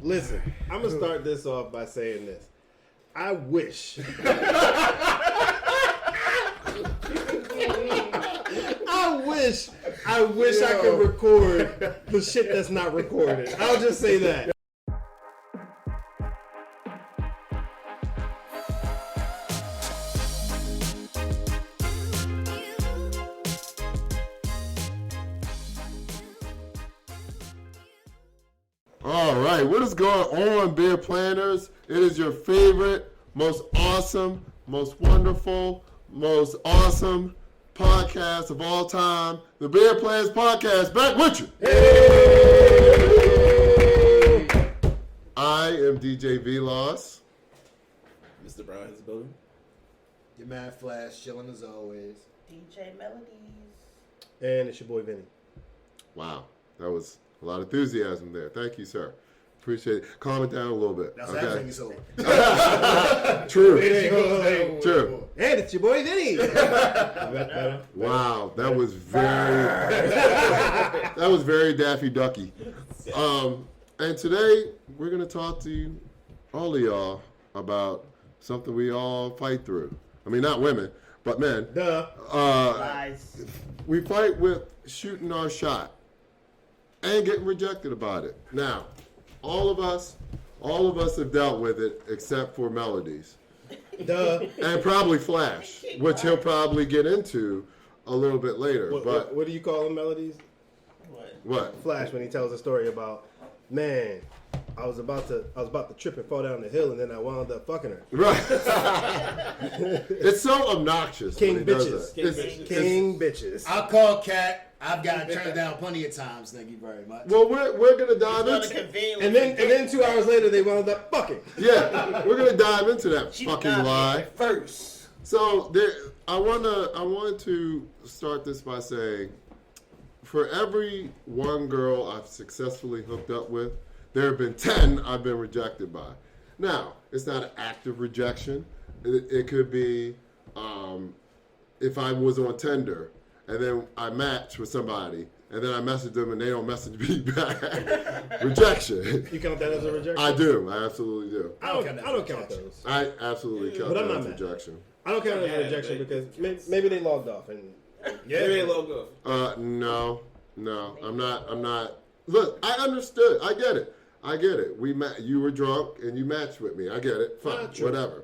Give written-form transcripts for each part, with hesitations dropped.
Listen, I'm gonna start this off by saying this. I wish. I wish I could record the shit that's not recorded. I'll just say that. All right, what is going on, beer planners? It is your favorite, most awesome, most wonderful, most awesome podcast of all time, the Beer Planners Podcast, back with you. Hey! I am DJ V-Loss. Mr. Brown has a building. Your man Flash, chilling as always. DJ Melodies. And it's your boy Vinny. Wow, that was a lot of enthusiasm there. Thank you, sir. Appreciate it. Calm it down a little bit. That's okay? everything is over. True. True. And it's your boy Vinny. Wow, that was very Daffy Ducky. And today we're gonna talk to all of y'all about something we all fight through. I mean, not women, but men. Duh. Lies. We fight with shooting our shot and getting rejected about it. Now, all of us have dealt with it except for Melodies. Duh. And probably Flash, which he'll probably get into a little bit later. What do you call them, Melodies? What? Flash, when he tells a story about, man, I was about to trip and fall down the hill, and then I wound up fucking her. Right. It's so obnoxious. King when he bitches. does that. King bitches. I'll call Cat. I've gotten turned down plenty of times. Thank you very much. Well, we're gonna dive into, and then 2 hours later they wound up fucking. yeah, we're gonna dive into that She fucking did not lie. make it first. So I wanted to start this by saying, for every one girl I've successfully hooked up with, there have been 10 I've been rejected by. Now, it's not an active rejection. It could be if I was on Tinder and then I match with somebody and then I message them and they don't message me back. Rejection. You count that as a rejection? I do. I absolutely do. I don't count those. I absolutely count But I'm that not as mad. rejection. I don't count it as a rejection because maybe they logged off and Maybe they logo. No, I'm not. Look, I understood. I get it. You were drunk and you matched with me. I get it. Fine, Not true. whatever.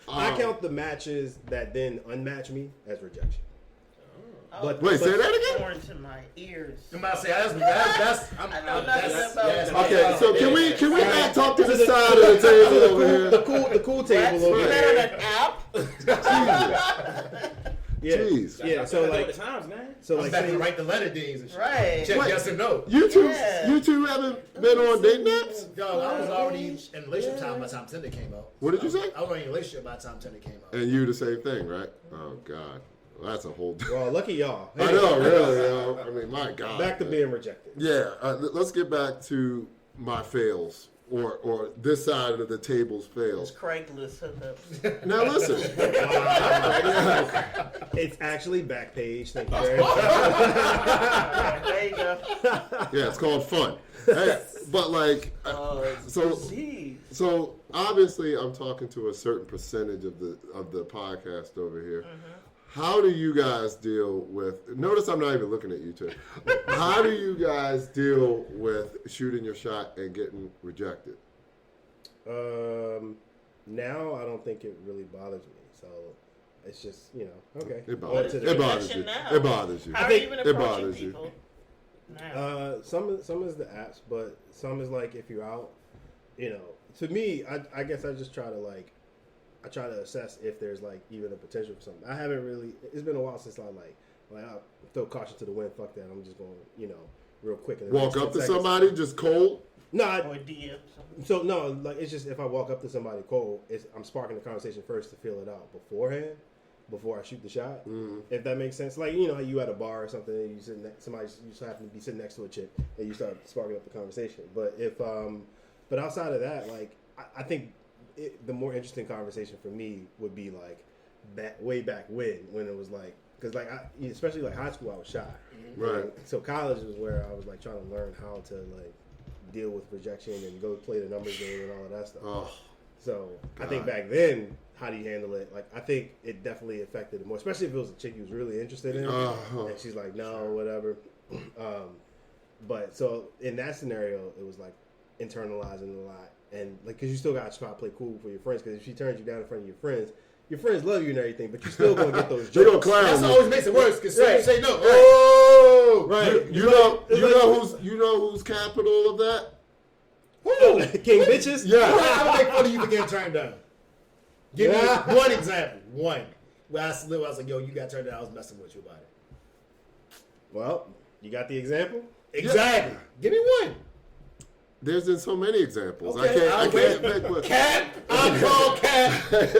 I count the matches that then unmatch me as rejection. But Wait, say that again? Born to my ears. I'm about to say that's I know nothing about Okay, so can we not talk to the side of the table over here? The cool table over You there. met on an app? Yeah. Jeez. Yeah, so the like times, man. I'm back to write the letter D's and shit. Right. Check Wait. yes or no. You two Yeah. haven't been on dating apps? Dog, I was already in a relationship time by the time Tinder came out. What did you say? I was already in a relationship by the time Tinder came out. And you the same thing, right? Oh God, well, that's a whole. well, lucky y'all. I know, really. Yo. I mean, my God. Back to man. being rejected. Yeah, let's get back to my fails, or this side of the table's fails. It's Craigslist hookups. Now listen. It's actually Backpage. Thank you very much. There you go. Yeah, it's called fun. Hey, but like, so obviously, I'm talking to a certain percentage of the podcast over here. How do you guys deal with? Notice I'm not even looking at you two. How do you guys deal with shooting your shot and getting rejected? Now I don't think it really bothers me. So it's just okay. It On bothers, to the it next. bothers you. Now. It bothers you. How are you even It approaching bothers you. people now? Some is the apps, but some is like if you're out, To me, I guess I just try to I try to assess if there's even a potential for something. I haven't really. It's been a while since I I throw caution to the wind. Fuck that. I'm just going real quick. In the Walk next up to 10 seconds. somebody just cold. No, Or DM something. so no, it's just if I walk up to somebody cold, I'm sparking the conversation first to feel it out beforehand, before I shoot the shot. If that makes sense. You at a bar or something, and you just happen to be sitting next to a chick, and you start sparking up the conversation. But but outside of that, I think the more interesting conversation for me would be way back when it was because especially high school, I was shy. Right. So college was where I was trying to learn how to deal with rejection and go play the numbers game and all of that stuff. Oh, So I God. think back then, how do you handle it? Like, I think it definitely affected it more, especially if it was a chick you was really interested in, and she's like, no, whatever. But so in that scenario, it was like internalizing a lot, and like, cause you still got to try to play cool for your friends. Cause if she turns you down in front of your friends love you and everything, but you still gonna get those They gonna jokes. clown That's you. always makes it worse because Right. you say no. Oh, Right? You know who's capital of that? who? King bitches. Yeah. I would make fun of you for getting turned down. Give me one example. One. Where I was like, yo, you got turned down. I was messing with you about it. Well, you got the example. Exactly. Give me one. There's been so many examples. Okay, I can't pick one. Cap. I call Cap.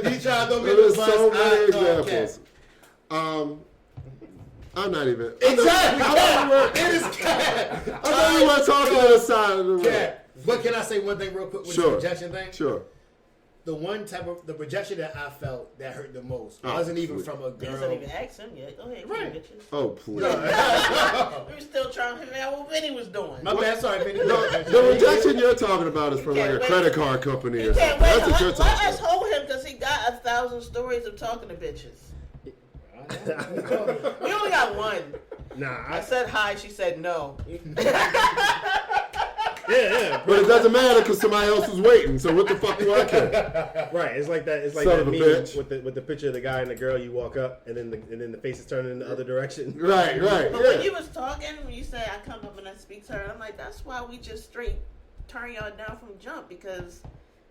He tried to throw me There's the bus. so many I call examples. I'm not even. Exactly. I It is Cap. thought we were talking on the side of the room. Cap. But can I say one thing real quick with Sure. the rejection thing? Sure. The one type of the rejection that I felt that hurt the most Oh, wasn't even sweet. from a You girl. didn't even ask him yet. Go ahead, Right. bitches. Oh, please. We were still trying to figure out what Vinny was doing. My bad. Sorry, Vinny. The rejection you're talking about is from like a can't wait. credit card company You or can't something. wait. That's what you're Let talking us about. hold him because he got 1,000 stories of talking to bitches. We only got one. Nah, I said hi. She said no. yeah. But it doesn't matter because somebody else was waiting. So what the fuck do I care? Right, it's like that. It's like Son that of a meme bitch. with the picture of the guy and the girl. You walk up, and then the face is turning in the other direction. Right. But when Yeah. you was talking, when you said I come up and I speak to her, I'm like, that's why we just straight turn y'all down from jump because,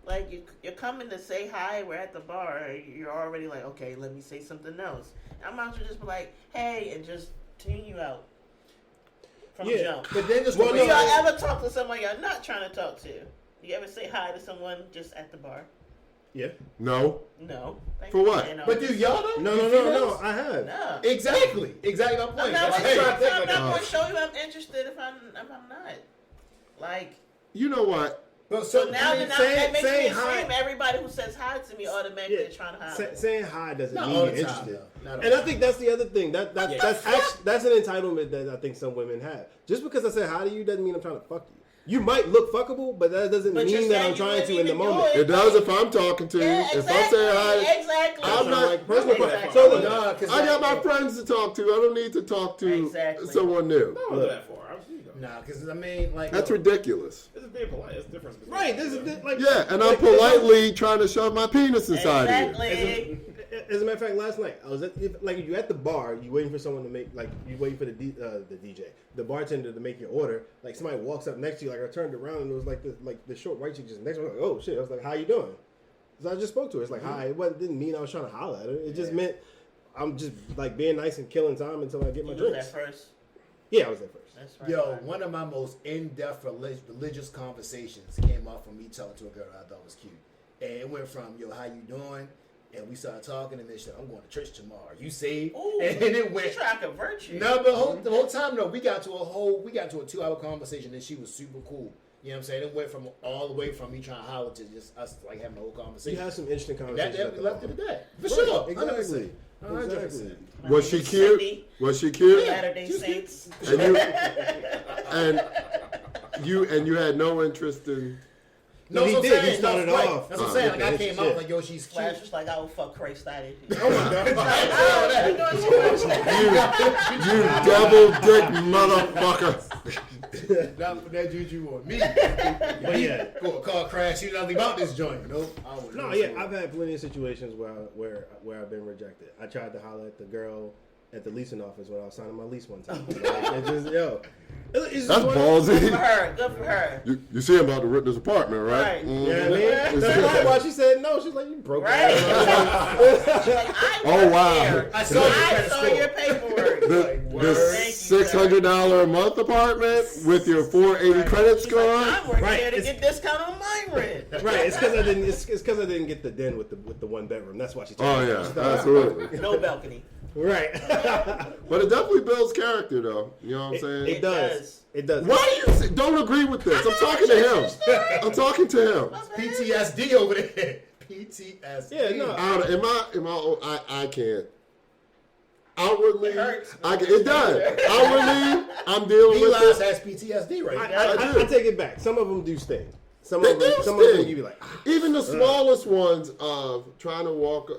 like, you're coming to say hi. We're at the bar. You're already like, okay, let me say something else. I might as well just be like, hey, and just tune you out from jump. But then just Well, Do no, y'all ever talk to someone y'all not trying to talk to? You ever say hi to someone just at the bar? Yeah. No. No. Thank For you, what? man. But do y'all know? No. You females? I have. No. Exactly my point. I'm not, Hey, I'm not going to show you I'm interested if I'm not. Like, You know what? but so so now that makes me saying assume hi- everybody who says hi to me automatically is trying to hi. Saying hi doesn't Not mean all you're the time, interested. though. Not all And I the think that's the other thing. That's an entitlement that I think some women have. Just because I say hi to you doesn't mean I'm trying to fuck you. You might look fuckable, but that doesn't But you're mean that saying I'm you trying wouldn't to in the even do moment. it. It does if I'm talking to you. Yeah, If I'm saying hi, exactly. I'm not- like personal. Exactly. So No, look, 'cause I got that- my friends to talk to. I don't need to talk to Exactly. someone new. I don't go that far. Nah, because I mean, like That's yo, ridiculous. This is being polite. It's different. right? This is like Yeah, and I'm like, politely trying to shove my penis inside of you. Exactly. As a matter of fact, last night I was you at the bar, you waiting for someone to make you waiting for the DJ, the bartender to make your order. Like somebody walks up next to you, like I turned around and it was like the short white chick just next to me. I was like, oh shit! I was like, how you doing? So I just spoke to her. It's like hi. It didn't mean I was trying to holler at her. It just meant I'm just like being nice and killing time until I get my You was drinks. that first. Yeah, I was there first. That's right. yo, one of my most in-depth religious conversations came off from me talking to a girl I thought was cute, and it went from yo, how you doing? And we started talking, and then she said, I'm going to church tomorrow. You saved? Ooh, And it went. she trying to convert you. No, but the whole time, no, we got to a 2-hour conversation, and she was super cool. You know what I'm saying? It went from all the way from me trying to holler to just us like having a whole You conversation. had some interesting And conversations. that at we the left bar. it at that. For Right, sure. exactly. 100%. Exactly. My Was name she is cute? Cindy, Was she cute? Latter-day Just- Saints. And you had no interest in. No, he that's what did. I'm He saying. started No, right. off. That's what I'm saying. Like I Yeah, came yeah. out like, yo, she's cute. Flash was like, I will fuck Christ out of you. Oh my god. Oh, you doing too much. You devil dick motherfucker. Not put that juju on me. But yeah. Go a car crash. You nothing about this joint. Nope. I would No, yeah, I've had plenty of situations where I've been rejected. I tried to holler at the girl at the leasing office when I was signing my lease one time. Like, it's just it's just That's one- Good for ballsy. her. Good for her. You see about to rent this apartment, right? Right. You know what I mean? Mhm. That's why she said no. She's like, you broke. Right. ass. She's like, I Oh, work wow. here. I saw your credit saw score. your paperwork. The Thank you, $600 a month apartment with your 480 credit She's score. like, I work Right, here to it's- get discount on my rent. Right. It's because I didn't. It's because I didn't get the den with the one bedroom. That's why she. Oh told me. yeah, absolutely. No balcony. Right. But it definitely builds character, though. You know what I'm saying? It does. It does. Why do you don't agree with this? I'm talking to him. I'm talking to him. PTSD over there. PTSD. Yeah, no. I can't. outwardly, It hurts. it does. Outwardly, I'm dealing with Eli's this. has PTSD right I, now. I take it back. Some of them do sting. Some They of them, do some of them sting. you be like, ah. Even the smallest ones of trying to walk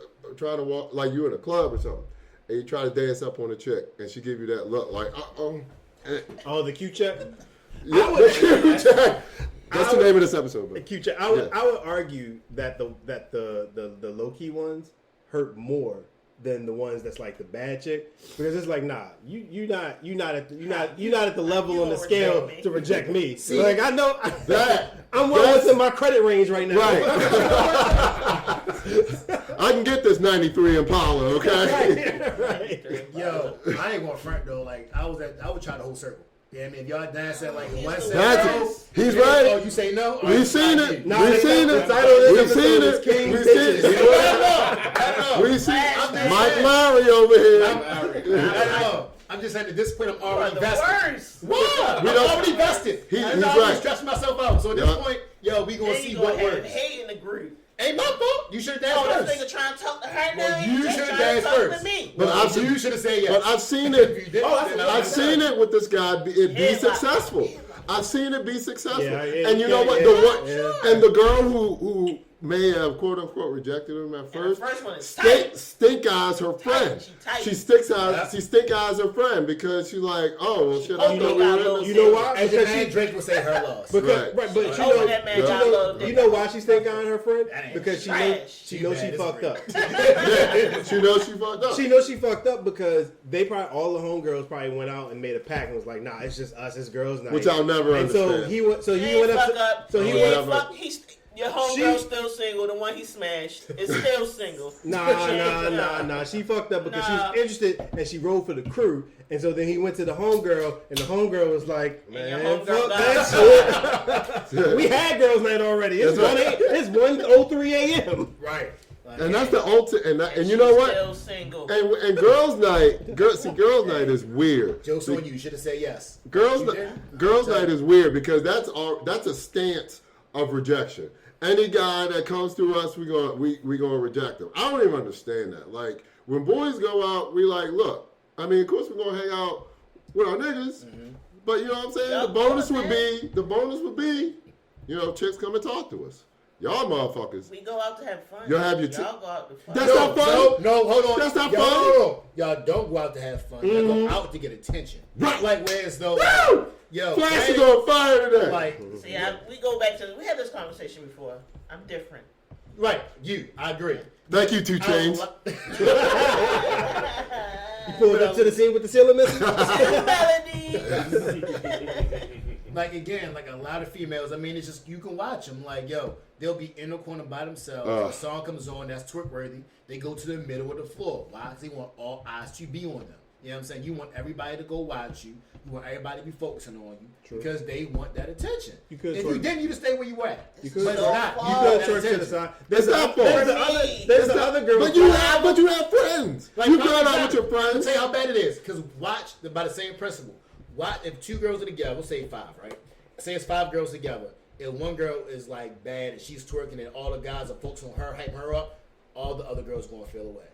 like you in a club or something, and you try to dance up on a chick, and she give you that look like, Oh, the Q check. yeah, that's the name of this episode. The But. Q check. I would argue that the low key ones hurt more than the ones that's like the bad chick, because it's like, nah, you're not at the level You on the gonna scale reject me. to reject me. Like I know That I'm well within my credit range right now. right. I can get this '93 Impala, okay? Right. Yo, I ain't going front though. Like I would try the whole circle. Yeah, I mean, if y'all dance at like one set, That's he's yeah, right. Oh, you say no? We've seen it. Nah, We've seen the it. title of this We've episode seen is it. King We've Bitches. seen it. We've seen Mike Lowry over here. I know. I'm just saying at this point I'm already the vested. worst. What? We I'm don't- already vested. He's I'm already right. stressing myself out. So at this Yeah. point, yo, we gonna Then see you what gonna have works. hate in the group. Ain't my fault. You should have Oh, danced this first. nigga trying to talk to her Well, now. you He just should have trying to danced talk first. to me. But Well, I've seen- you should have said yes. But I've seen If you it. didn't, then I've seen it with this guy be Yeah, successful. I've seen it be successful. Yeah, yeah, and you know yeah, what? yeah, The one yeah. and the girl who may have quote unquote rejected him at And the first. first one is tight. Stink eyes her friend. She tight. She sticks eyes. She stink eyes her friend because she's like, oh well, shit. Oh, I you know got we're in little this. You know why? As your Because man she, Drake would say, her loss. because, Right. but you Oh, know, that man Yeah. got low you know why she stink on her friend? That ain't Because she trash. knows she Bad, it's fucked great. up. Yeah, she knows she fucked up. She knows she fucked up because they probably all the homegirls probably went out and made a pact and was like, nah, it's just us, it's girls night. Which I'll never And so understand. he went. So He he ain't went up. fuck up. So he He went ain't whatever. fuck. Your homegirl's still single. The one he smashed is still single. Nah. She fucked up because she Nah. was interested and she rode for the crew. And so then he went to the homegirl and the homegirl was like, And your man, homegirl fuck that shit. We had girls night already. It's That's right. It's 1:03 a.m. Right. Like, And that's the ultimate. And you know what? Still single. And girls' night, girls' night is weird. Joke's on you. You should have said yes. Girls' You did? girls' night is weird because that's a stance of rejection. Any guy that comes to us, we gonna reject him. I don't even understand that. Like when boys go out, we like, look. I mean, of course we're gonna hang out with our niggas, but you know what I'm saying. Yeah, The bonus man. would be, you know, chicks come and talk to us. Y'all motherfuckers. We go out to have fun. Y'all have your Y'all go out to fun. That's not fun. No, hold on. That's not Y'all, fun. no. Y'all don't go out to have fun. Y'all go out to get attention. Right. Like whereas though, Woo! yo, Flash is granted, on fire today. like, See, we go back to we had this conversation before. I'm different. right, I agree. Thank you, 2 Chainz. You pulled up to the scene with the ceiling missing. Melody. Like again, like a lot of females. I mean, it's just you can watch them. Like yo, they'll be in the corner by themselves. A song comes on that's twerk worthy. They go to the middle of the floor. Why? Because they want all eyes to be on them. You know what I'm saying? You want everybody to go watch you. You want everybody to be focusing on you because they want that attention. You could if twerk. you didn't, you just stay where you at. You could But it's so not. far. You want could that twerk to the attention. side. That's not fair. There's the other girl. But you have friends. Like, You go prime out with your example, I'll friends. tell you how bad it is. Because watch by the same principle. Watch if 2 girls are together. We'll say 5, right? Say it's 5 girls together. If one girl is like bad and she's twerking and all the guys are focusing on her, hyping her up, all the other girls are gonna feel away.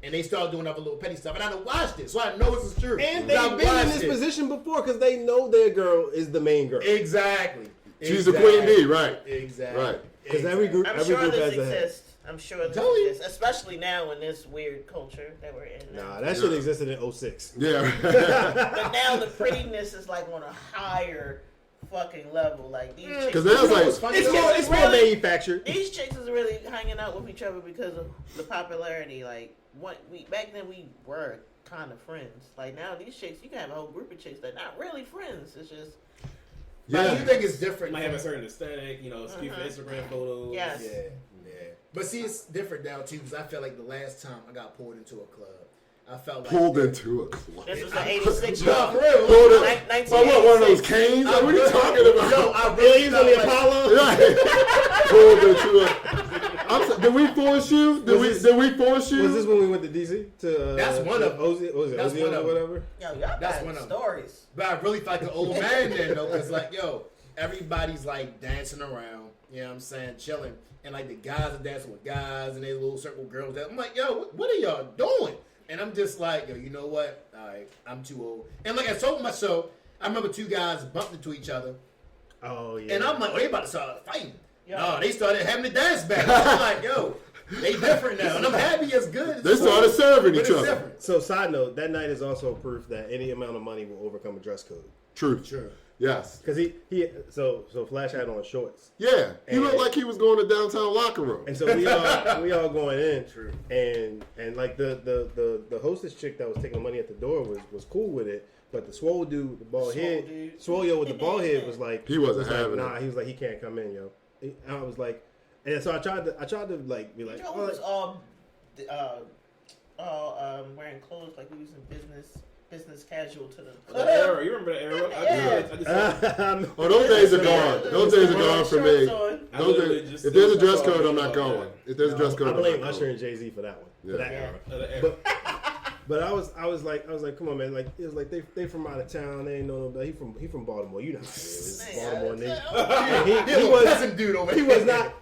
And they start doing other little petty stuff. And I done watched it, so I know this is true. And I they've been in watched this it. position before because they know their girl is the main girl. Exactly. She's the queen bee, right? Exactly. Right. Because every group, I'm every sure group this has a head. exists. I'm sure this Totally. exists, especially now in this weird culture that we're in. Now. Nah, that shit existed in 06. Yeah. But now the prettiness is like on a higher fucking level. Like these chicks, Because that's like, It's funny. It's more manufactured. these chicks is really hanging out with each other because of the popularity. Like back then we were kind of friends. Like now these chicks, you can have a whole group of chicks that not really friends. It's just But yeah. you think it's different? Might have a from- certain aesthetic, skew for Instagram photos. Yes. Yeah. But see, it's different now too because I felt like the last time I got pulled into a club, I felt like Pulled into a club. this was the '86. No, for real. Pulled it. Nin- Oh, what, one of those 1986. canes? Like, what are you talking about? Yo, I really Aliens on the felt like- Apollo. Right. Pulled into a. I'm sorry, did we force you? Did we force you? Was this when we went to DC? To That's one of them. Ozzy, what was it? That's Ozzy one or of them. whatever. Yo, y'all That's got one of them. stories. But I really felt like an old man then though, because like yo, everybody's like dancing around. You know what I'm saying, chilling, and like the guys are dancing with guys, and they little circle girls. I'm like, yo, what are y'all doing? And I'm just like, yo, you know what? All right, I'm too old. And like I told myself, I remember two guys bumped into each other. Oh yeah. And I'm like, oh, they about to start fighting. No, they started having to dance back. I'm like, yo, they different now. And I'm happy it's good. They started serving each other. Different. So side note, that night is also proof that any amount of money will overcome a dress code. Truth. Sure. Yes. Because so Flash had on shorts. Yeah. He looked like he was going to downtown locker room. And so we all going in. True. And like the hostess chick that was taking the money at the door was cool with it. But the swole dude, the bald head, swole yo with the bald head was like, he wasn't having it. He was like, he can't come in, yo. And I was like, and so I tried to like be like, you know, it was all wearing clothes like we was in business casual to the era. You remember the era? Oh, those days are gone. Those days are gone for me. If there's a dress code, I'm not going. If there's a dress code, I blame Usher and Jay-Z for that one. Yeah. For that era. But I was like, come on, man. Like it was like they from out of town. They ain't know nobody. He from Baltimore. You know how it is. Baltimore nigga. He was peasant dude over here. He was not.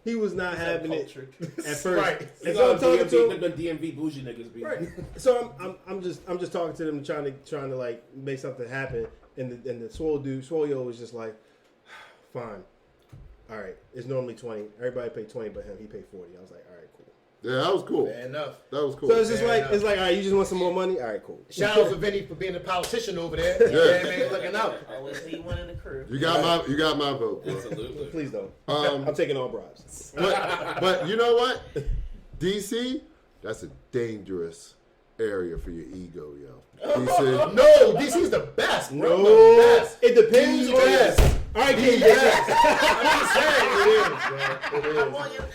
He was not having it at first. Right. And so I'm talking to the DMV bougie niggas. Right. So I'm just talking to them, trying to like make something happen. And the swole yo was just like, fine. All right. It's normally 20. Everybody paid 20, but him, he paid 40. I was like, all right, cool. Yeah, that was cool. Fair enough. That was cool. So it's just it's like, all right, you just want some more money? All right, cool. Shout out to Vinny for being a politician over there. Yeah, man, looking out. Always need one in the crew. You got my vote, bro. Absolutely. Please don't. I'm taking all bribes. But you know what? DC, that's a dangerous area for your ego, yo. DC. No, DC's the best, bro. No, the best. it depends on Yes. All right, King. I'm just saying, it is, bro. It is. I'm on your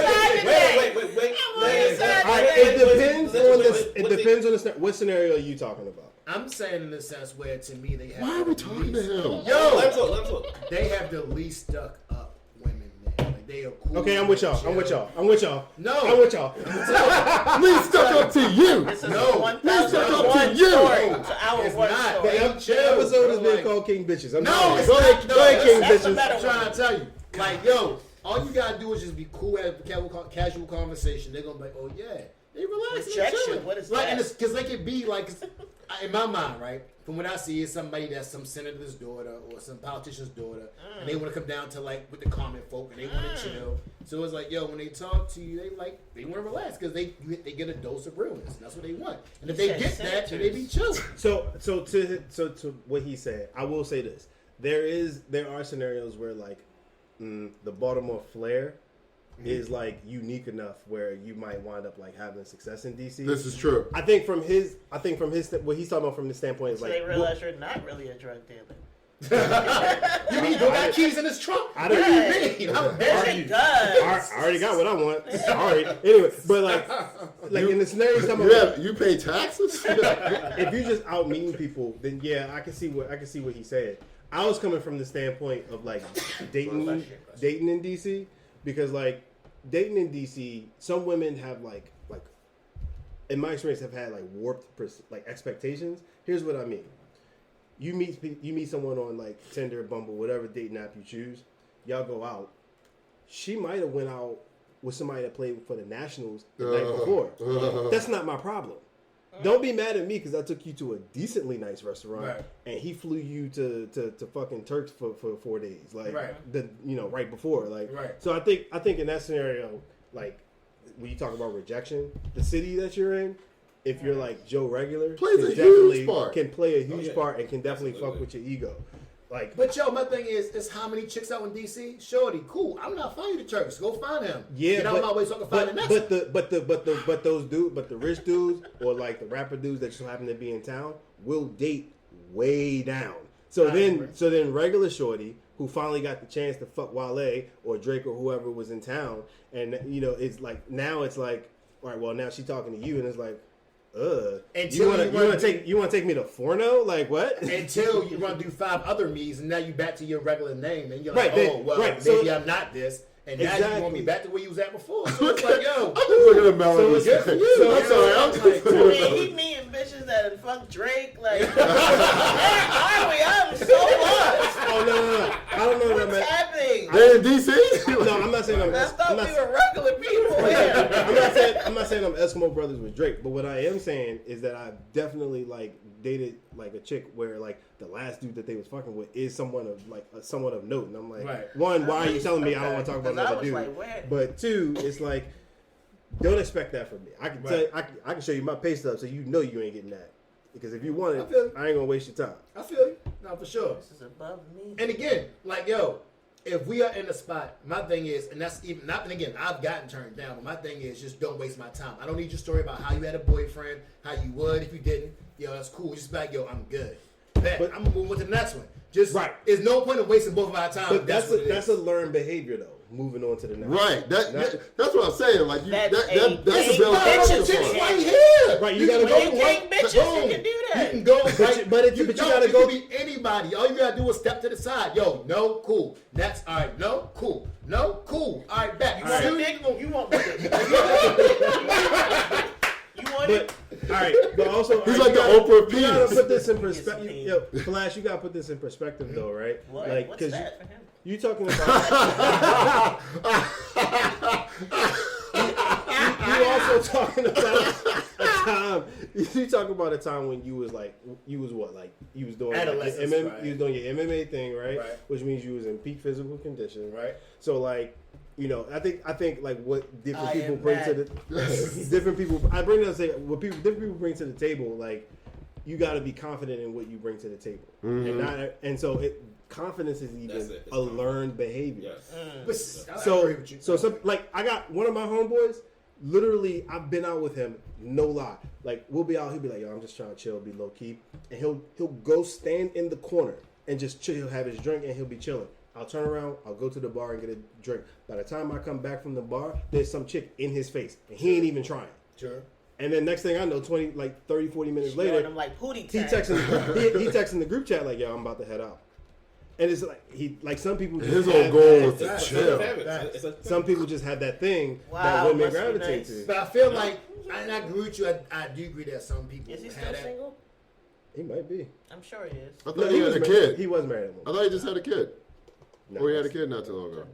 side today. Wait. I'm on your side All right, today. it depends on this. It depends on the what scenario are you talking about? I'm saying in the sense where, to me, they have. Why are we talking to him? Yo, Let him talk. they have the least stuck up women, man. Like, they are cool. Okay, I'm with y'all. chill. I'm with y'all. No, Least stuck up to you. This is No. 1,001 you. story to our It's one not. story. The episode has been Like- called King Bitches. I'm No, sorry. it's Go not. ahead, No, go ahead, King that's a Bitches. better I'm trying to tell you. Like, yo, all you gotta do is just be cool at casual conversation. They're gonna be like, oh yeah, they relax and Rejection, chilling. what is like, that? Because they could be like, in my mind, right? From what I see, is somebody that's some senator's daughter or some politician's daughter, and they want to come down to like with the common folk, and they want to chill. So it's like, yo, when they talk to you, they want to relax because they get a dose of realness. And that's what they want. And if they get that, then they be chilling. So to what he said, I will say this: there are scenarios where like the Baltimore flair is like unique enough where you might wind up like having success in DC. This is true. I think from his what he's talking about from the standpoint is So like they realize you're not really a drug dealer. You mean you don't got keys in his trunk? I What don't- do you mean? I'm Yes, bad. it does. I already got what I want. Sorry. Anyway, but like in the scenario he's talking about, You pay taxes? if you just out meeting people, then yeah, I can see what he said. I was coming from the standpoint of like dating in DC because like dating in DC, some women have like in my experience have had like warped like expectations. Here's what I mean. You meet someone on like Tinder, Bumble, whatever dating app you choose. Y'all go out. She might have went out with somebody that played for the Nationals the night before. That's not my problem. Don't be mad at me because I took you to a decently nice restaurant and he flew you to fucking Turks for 4 days, like right before, like. So I think in that scenario, like when you talk about rejection, the city that you're in, if you're like Joe Regular, Plays a huge definitely part. can play a huge part and can definitely fuck with your ego, like. But yo, my thing is how many chicks out in DC? Shorty, cool. I'm not finding the Turks. Go find him. Yeah, Get out of my way so I can find the next one. But the rich dudes or like the rapper dudes that just happen to be in town will date way down. So then regular shorty who finally got the chance to fuck Wale or Drake or whoever was in town, and it's like now it's like, all right, well now she's talking to you and it's like, you want to take me to Forno? Like what? Until you run through 5 other me's and now you back to your regular name and you're like, maybe I'm not this. And now you want me back to where you was at before. So it's like, yo. I'm just looking at Melody. So it's good for you. I'm sorry. I'm just looking I at mean, Melody. he meeting bitches that fuck Drake. Like, where are we? I'm so lost. Oh no! I don't know, What's man. happening? They're in DC? No, I'm not saying I thought we were regular people. I'm not saying I'm Eskimo brothers with Drake, but what I am saying is that I definitely like dated like a chick where like the last dude that they was fucking with is someone of like somewhat of note, and I'm like, Right. one, why are you telling me I don't want to talk about another dude? Like, but two, it's like, don't expect that from me. I can tell you, I can show you my pay stub so you know you ain't getting that. Because if you want it, I ain't gonna waste your time. I feel you. No, for sure. This is above me. And again, like, yo, if we are in a spot, my thing is, and that's even not. And again, I've gotten turned down, but my thing is just don't waste my time. I don't need your story about how you had a boyfriend, how you would if you didn't. Yo, that's cool. Just be like, yo, I'm good. But I'm gonna move on to the next one. Just there's no point of wasting both of our time. But that's a learned behavior though. Moving on to the next. Right. That's what I'm saying. Like that's a bill. Bitches right here. Right. You gotta go. Bitches, you can do that. You can go. But you gotta go. Be anybody. All you gotta do is step to the side. Yo, no, cool. Next, all right. No, cool. No, cool. All right, back. You want You want it? All right, but also he's like the Oprah piece. You gotta put this in perspective. Yo, Flash, you gotta put this in perspective though, right? What? Like, What's that for him? You talking about? you also talking about a time. You talking about a time when you was what? Like you was doing adolescence, you was doing your MMA thing, right? Which means you was in peak physical condition, right? So like, you know, I think like what different people bring to the different people. I bring it up to say what different people bring to the table. Like, you got to be confident in what you bring to the table, and so confidence is even a learned behavior. Yes. So some like I got one of my homeboys. Literally, I've been out with him. No lie. Like we'll be out. He'll be like, "Yo, I'm just trying to chill, be low key," and he'll go stand in the corner and just chill. He'll have his drink and he'll be chilling. I'll turn around. I'll go to the bar and get a drink. By the time I come back from the bar, there's some chick in his face, and he ain't even trying. Sure. And then next thing I know, 30, 40 minutes later, I'm like, he texting the group chat like, "Yo, I'm about to head out." And it's like some people just his whole goal is to chill. Some people just have that thing that women gravitate to. But I feel like, and I agree with you. I do agree that some people is he still single? He might be. I'm sure he is. I thought he had a kid. He was married at one. I thought he just had a kid. Or he had a kid not too long ago.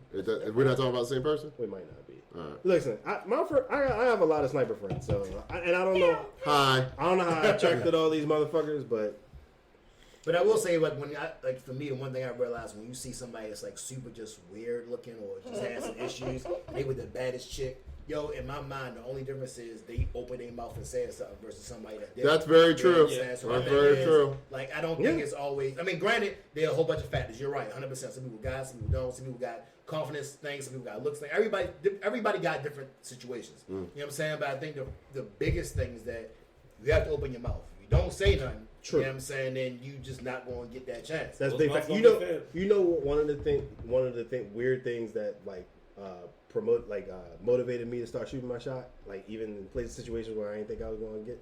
We're not talking about the same person? We might not be. All right. Listen, I have a lot of sniper friends, so I don't know. Hi. I don't know how I attracted all these motherfuckers, but I will say, like for me, the one thing I realized when you see somebody that's like super just weird looking or just has some issues, they with the baddest chick. Yo, in my mind, the only difference is they open their mouth and say something versus somebody that didn't. That's very true. So that's very true. Like, I don't think it's always. I mean, granted, there are a whole bunch of factors. You're right, 100%. Some people got, some people don't. Some people got confidence things. Some people got looks things. Everybody got different situations. You know what I'm saying? But I think the biggest thing is that you have to open your mouth. If you don't say nothing, true. You know what I'm saying? Then you just not going to get that chance. That's big fact. You know, one of the weird things that like motivated me to start shooting my shot, like even in places situations where I didn't think I was going to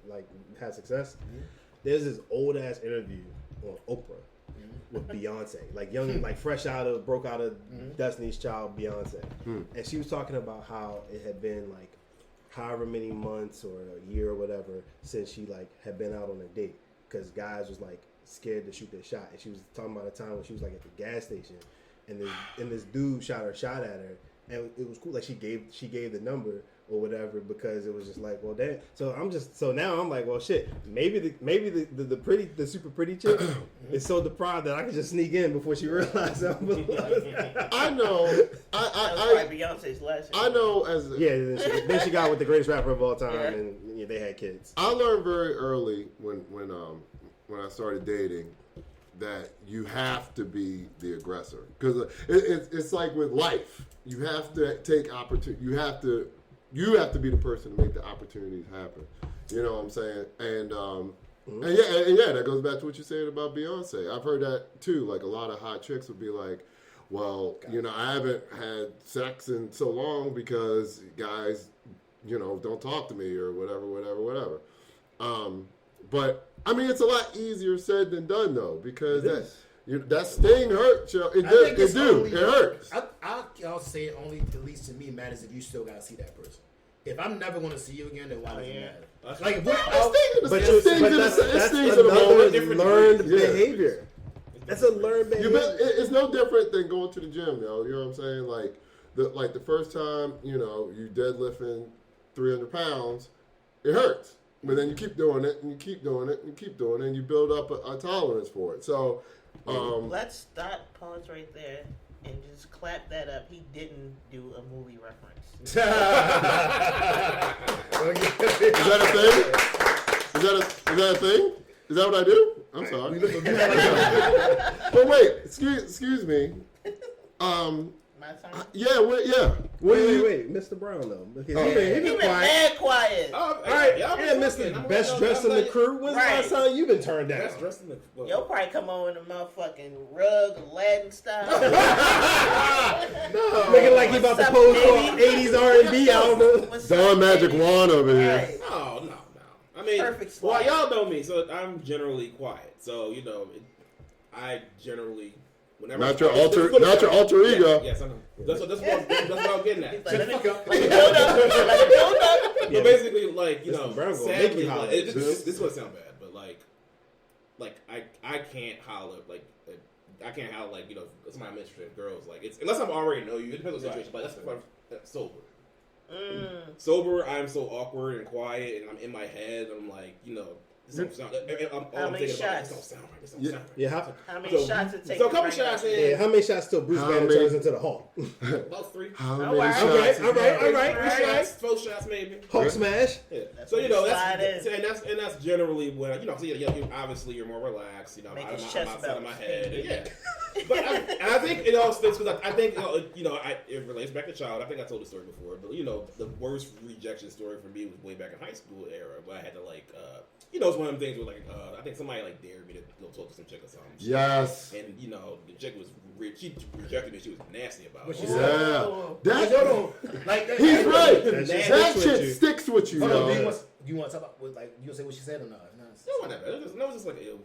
have success. There's this old ass interview on Oprah with Beyonce, like young, like fresh broke out of Destiny's Child Beyonce, and she was talking about how it had been like however many months or a year or whatever since she like had been out on a date because guys was like scared to shoot their shot, and she was talking about a time when she was like at the gas station, and this dude shot at her. And it was cool. Like she gave the number or whatever because it was just like, well, damn. So now I'm like, well, shit. Maybe the super pretty chick is so deprived that I can just sneak in before she realizes I'm. I know. Beyonce's last. I know Then she got with the greatest rapper of all time, and they had kids. I learned very early when I started dating that you have to be the aggressor because it's like with life. You have to take opportunity. You have to be the person to make the opportunities happen. You know what I'm saying? And that goes back to what you said about Beyonce. I've heard that too. Like a lot of hot chicks would be like, "Well, I haven't had sex in so long because guys, don't talk to me or whatever." But I mean, it's a lot easier said than done though because that sting hurts. It hurts. I'll say it only, at least to me, matters if you still gotta see that person. If I'm never gonna see you again, then why does it matter? Like, it stings in the moment. Learned behavior. That's a learned behavior. It's no different than going to the gym, yo. You know what I'm saying? Like the first time, you deadlifting 300 pounds, it hurts. But then you keep doing it, and you keep doing it, and you keep doing it, and you build up a tolerance for it. So, let's stop, pause right there, and just clap that up. He didn't do a movie reference. Is that a thing? Is that a thing? Is that what I do? I'm sorry. But wait, excuse me. My turn? Wait, Mr. Brown though. Because he been quiet. Mad quiet. All right, Mr. Best dressed in the crew. When's the last time you been turned down? Best dressed in the You'll probably come on in the motherfucking rug, Aladdin style. Looking like he about to pose for an 80s R&B album. Don Magic Wand over here. Right. No. I mean, Perfect well, slide. y'all know me, so I'm generally quiet. So I generally whenever Not your alter ego. Yes, I know. That's what I'm getting at. He's like, let me Fuck up. let me build up. But basically, like Mr. Brown gonna make sadly, you holler. this is gonna sound bad, but like I can't holler like if somebody I'm interested in girls like it's unless I'm already know you. It depends on the situation, but that's sober. Sober, I'm so awkward and quiet, and I'm in my head. I'm like, this don't sound. I'm many thinking about shots? this don't sound right. This don't sound right. Yeah, How many shots it takes? So a couple to bring shots it up? in. yeah. How many shots till Bruce How Banner many- turns into the Hulk? About 3. How All many right. shots? Okay, is all right, that? all right. 3 shots, 4 shots maybe. Hulk smash. Yeah. That's So when you that's slide and that's generally when so obviously you're more relaxed. Make I'm his chest outside of my bounce. head. And, yeah. But I think it all sticks because I think it relates back to child. I think I told the story before, but the worst rejection story for me was way back in high school era where I had to it's one of them things where I think somebody dared me to go talk to some chick or something. Yes. And the chick was she rejected me. She was nasty about it. Yeah. Ooh. He's right. That shit That sticks with shit you. sticks with you, Hold on, do yo. you want to talk about you gonna say what she said or not? It wasn't that bad. It was just like ew.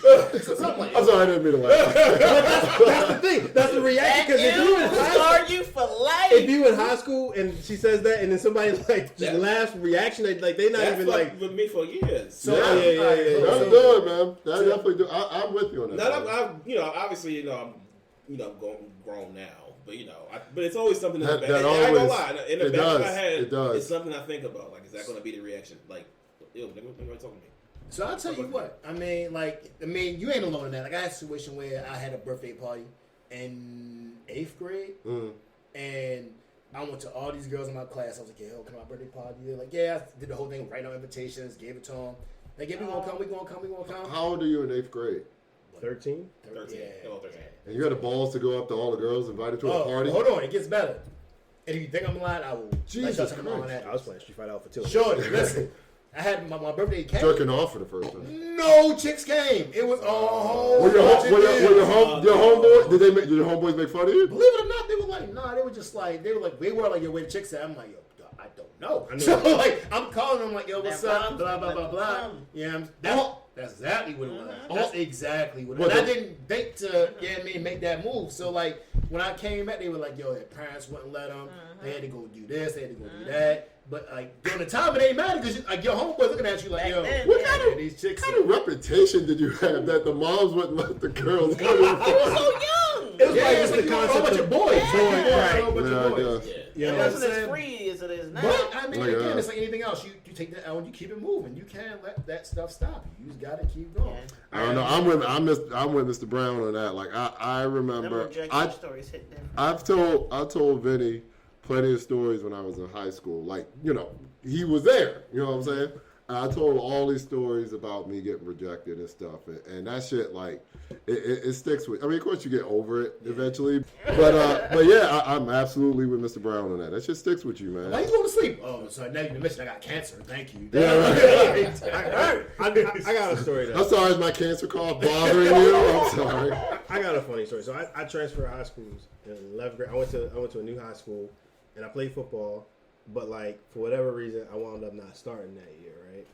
I'm sorry, I didn't mean to laugh. That's the thing. That's the reaction. Because if you in high school, scar you for life. if you in high school and she says that, and then somebody just laughs, reaction, they not That's even fucked with me for years. So Yeah. That's good, man. That definitely do. I'm with you on that. Now, man. obviously, I'm grown now, but but it's always something in the That back. I ain't gonna always- lie, in the it back of does, my head, it does. it's something I think about. Like, is that gonna be the reaction? Like, ew, nigga talking to me. So I'll tell you what. I mean, you ain't alone in that. Like I had a situation where I had a birthday party in 8th grade, and I went to all these girls in my class. I was like, "Yo, come to my birthday party." They're like, "Yeah." I did the whole thing, write out invitations, gave it to them. Like, "Yeah, we gonna come, we gonna come, we gonna come." How old are you in 8th grade? 13. 13. Yeah. Oh, 13. And you had the balls to go up to all the girls invited to a party? Hold on, it gets better. And if you think I'm lying, I will. Jesus let y'all on Christ. I was playing Street Fighter Alpha 2. Sure, listen. I had my birthday came. Jerking off for the first time. No chicks came. It was all. Were your homeboy? Did your homeboys make fun of you? Believe it or not, they were like, nah. They were just like, they were like, yo, where the chicks at? I'm like, yo, I don't know. I know. So like, I'm calling them like, yo, what's That up? comes, Blah blah blah that blah. comes. Yeah, that's exactly what it was. Mm-hmm. That's exactly what it But was. I the- didn't think to, make that move. So like, when I came back, they were like, yo, their parents wouldn't let them. They had to go do this. They had to go do that. But like during the time, it ain't matter because like your homeboy looking at you like, Back yo, then, What yeah. kind of these chicks. What kind of reputation did you have that the moms wouldn't let the girls go? I was so young. It was Yeah, like it's just like the you want a concept bunch of of boys. Right. A whole bunch Yeah, of I boys. guess. You It know, wasn't what I'm as saying? free as it is now. But I mean, Look at again, that. it's like anything else. You take that L and you keep it moving. You can't let that stuff stop you. You just gotta keep going. Yeah. I don't know. I'm with Mr. Brown on that. Like I Them remember. rejection stories hit different. I told Vinny plenty of stories when I was in high school. Like, he was there. You know what I'm saying? And I told all these stories about me getting rejected and stuff. And that shit, like, it sticks with. I mean, of course, you get over it eventually. But yeah, I'm absolutely with Mr. Brown on that. That shit sticks with you, man. Why you going to sleep? Oh, so now you mentioned I got cancer. Thank you. Yeah, right. I got a story though. I'm sorry, is my cancer cough bothering you? I'm sorry. I got a funny story. So I transferred high schools in 11th grade. I went to a new high school, and I played football. But like for whatever reason, I wound up not starting that year, right?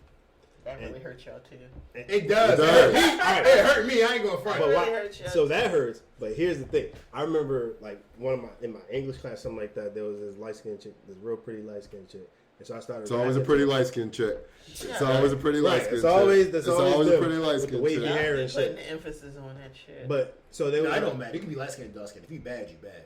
That really hurt y'all too. It does. It does. It hurt me. I ain't going to front. But really why- hurt you. so that hurts. But here's the thing. I remember like in my English class, something like that. There was this light skinned chick, this real pretty light skinned chick, and so I started. It's always a rapping pretty to her. light skinned chick. It's Yeah. always a pretty light Right. skinned It's chick. always It's a always a them pretty light with the skinned wavy chick. hair Y'all and be putting shit. the emphasis on that shit. But so they No, was I don't matter. It can be light skinned, dark skinned. If you bad, you bad.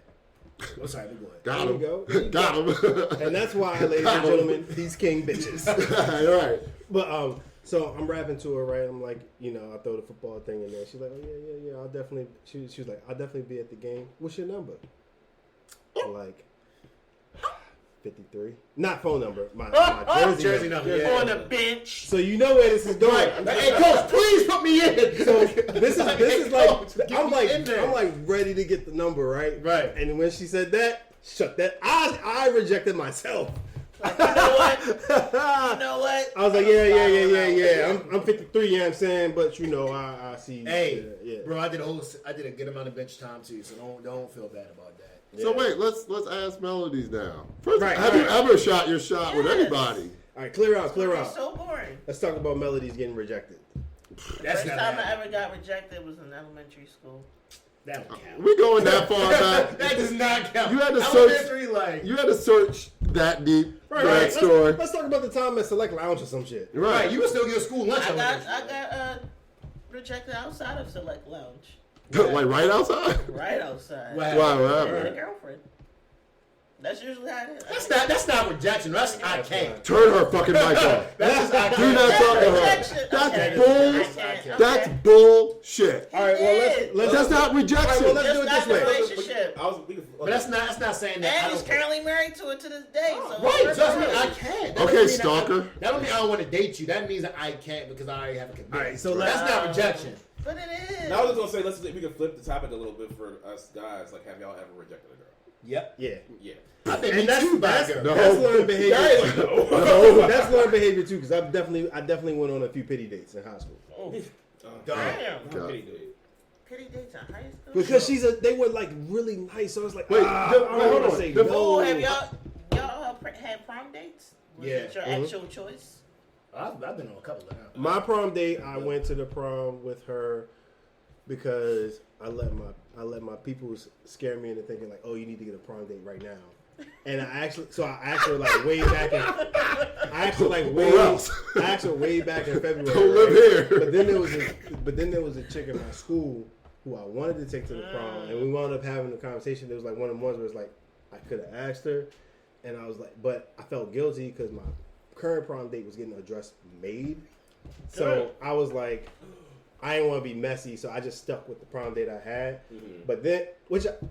I'm sorry, go ahead. Got There him. you go. There you Got him. And that's why, ladies and gentlemen, these king bitches. Right. But so I'm rapping to her, right? I'm like, I throw the football thing in there. She's like, oh yeah. I'll definitely. She was like, I'll definitely be at the game. What's your number? I'm like 53. Not phone number. My jersey number. Yeah. On the bench. So you know where this is going. Hey, coach, please put me in. So this is Coach, like get I'm me in there. like ready to get the number, right? Right. And when she said that, shut that. I rejected myself. Like, you know what? You know what? I was like, yeah. I'm 53, you know what I'm saying? But I see. Hey, yeah. bro, I did a good amount of bench time too, so don't feel bad about that. So wait, let's ask Melodies now. First, Right, have you ever shot your shot with anybody? All right, clear out. It's so boring. Let's talk about Melodies getting rejected. That's First not time I happening. ever got rejected was in elementary school. That don't count. We going that far back? That does not count. You had to search. Elementary, like, You had to search that deep for that Right. story. Let's talk about the time at Select Lounge or some shit. right? You can still get a school lunch. I got elementary. rejected outside of Select Lounge. Like right outside. Right outside. Wow. Wow, I wow, had a man. girlfriend. That's usually how it is. That's not rejection. That's I can't. Turn her fucking mic off. That's just I Do can't. not talk to rejection. her. That's Okay. bull. I can't. That's Okay. bullshit. All right, well, let's That's not rejection. All right, well, let's do it Just this not way. the relationship. But that's not saying that. And I he's don't- currently married to it to this day. So Right, we're trust me, married. I can't. That Okay, doesn't mean stalker. That don't mean I don't want to date you. That means that I can't because I already have a commitment. All right, so that's not rejection. But it is. Now I was just gonna say, we can flip the topic a little bit for us guys. Like, have y'all ever rejected a girl? Yep. Yeah. Yeah. I think And me that's- too, that's- bad girl. No. That's learned behavior. No. That's learned behavior too, because I definitely went on a few pity dates in high school. Damn. God. Pity dates in high school. Because they were like really nice, so I was like, Wait, I wait, don't hold want to on. say The- no. Oh, have y'all had prom dates? Was Yeah. it your actual choice? I've been on a couple of them. My prom date, I went to the prom with her because I let my people scare me into thinking like, oh, you need to get a prom date right now. And I actually like way back in, Where else? way back in February. Don't live right? here. But then there was a chick in my school who I wanted to take to the prom, and we wound up having a conversation. There was like one of the ones where it's like I could have asked her, and I was like, but I felt guilty because my current prom date was getting a dress made, so I was like, I didn't want to be messy, so I just stuck with the prom date I had. But then,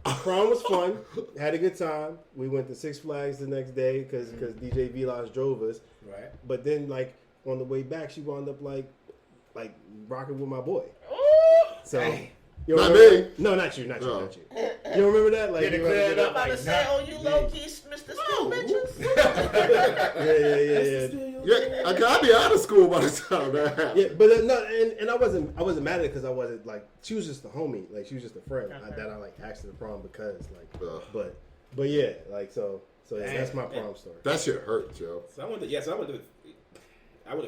prom was fun, had a good time. We went to Six Flags the next day because DJ Vilas drove us. Right. But then, like on the way back, she wound up like rocking with my boy. So you Not remember me. that? No, not you. Oh. You don't remember that? Like Yeah, they you cleared it remember up. I'm about to say, oh, you low key Mr. School bitches. Yeah. Yeah, I got me out of school by the time that happened. Yeah, but no, and I wasn't mad at it because I wasn't like she was just a homie, like she was just a friend that I like asked her to prom because like, Ugh. but yeah, like so yeah, that's my prom story. That shit hurt, Joe. So I went to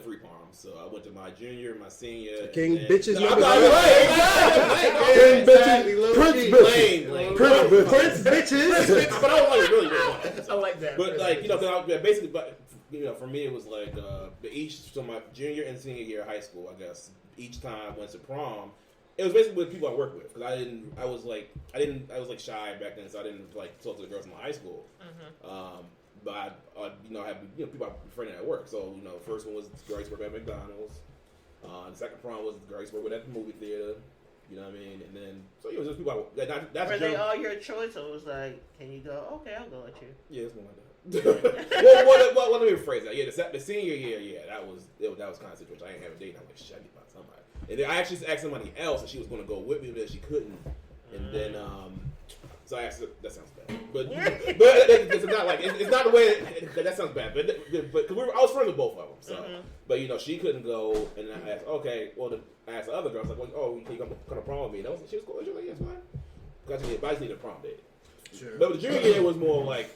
3 proms. So I went to my junior, my senior. King and bitches No, number I'm three. not- King Exactly, bitches, little Prince kid. bitches, Lame. Prince bitches. Prince bitches. But I don't like really good. I like that. But like basically, but for me it was like so my junior and senior year of high school, I guess each time I went to prom, it was basically with people I worked with because I was like shy back then, so I didn't like talk to the girls in my high school. But I had people I befriended at work. So the first one was the girl I used to work at McDonald's. The second prom was the girl I used to work with at the movie theater. You know what I mean? And then so it was just people. That's Were they all your choice, or was like, can you go? Okay, I'll go with you. Yeah, it's more like that. well, let me rephrase that. Yeah, the senior year, that was kind of a situation. I didn't have a date. I was like, shit, I need to find somebody. And then I actually asked somebody else, and she was going to go with me, but she couldn't. And then, so I asked her, that sounds bad. But it's not like, it's not the way, that sounds bad. But cause I was friends with both of them. So, but she couldn't go, and I asked, okay, well, I asked the other girl, I was like, oh, can you come to prom with me? And she was cool. She was like, yeah, it's fine. But I just needed a prom date. Sure. But the junior year was more like,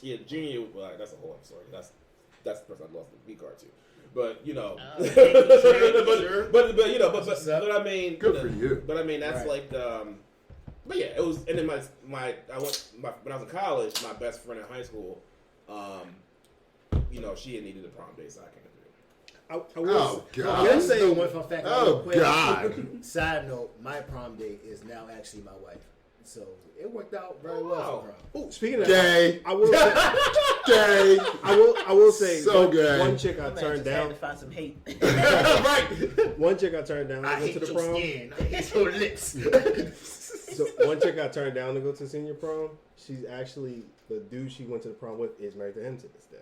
junior year, well, that's a whole other story. That's the person I lost the V card to. But but I mean, Good for you. But I mean, that's Right. like, but yeah, it was. And then when I was in college, my best friend in high school, she had needed a prom date, so I came through. Oh, God. I'm saying one fun fact. Oh, real quick. God. Side note: my prom date is now actually my wife. So it worked out very well for her. Oh, speaking of Gay. I will say, Gay. I will say So gay. one chick I Man, turned just had down. to find some hate. Right. One chick I turned down. I I went hate to the your prom. skin. I hate your lips. So one chick I turned down to go to senior prom. She's actually the dude she went to the prom with is married to him to this day.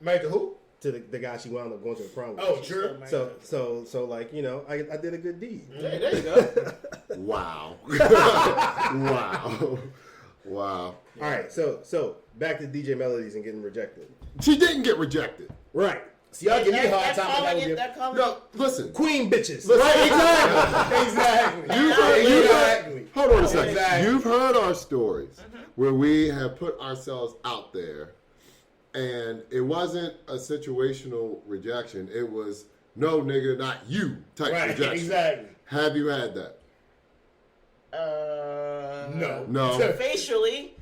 Married to who? To the guy she wound up going to the prom with. Oh, true. So like, you know, I did a good deed. Hey, there you go. Wow. Wow. Wow. All right, so back to DJ Melodies and getting rejected. She didn't get rejected. Right. See, y'all give me a hard time. That calling No, listen. Queen bitches. Listen. Exactly. You've hold on a second. Exactly. You've heard our stories where we have put ourselves out there, and it wasn't a situational rejection. It was no nigga, not you type Right. rejection. Exactly. Have you had that? No. No. Facially,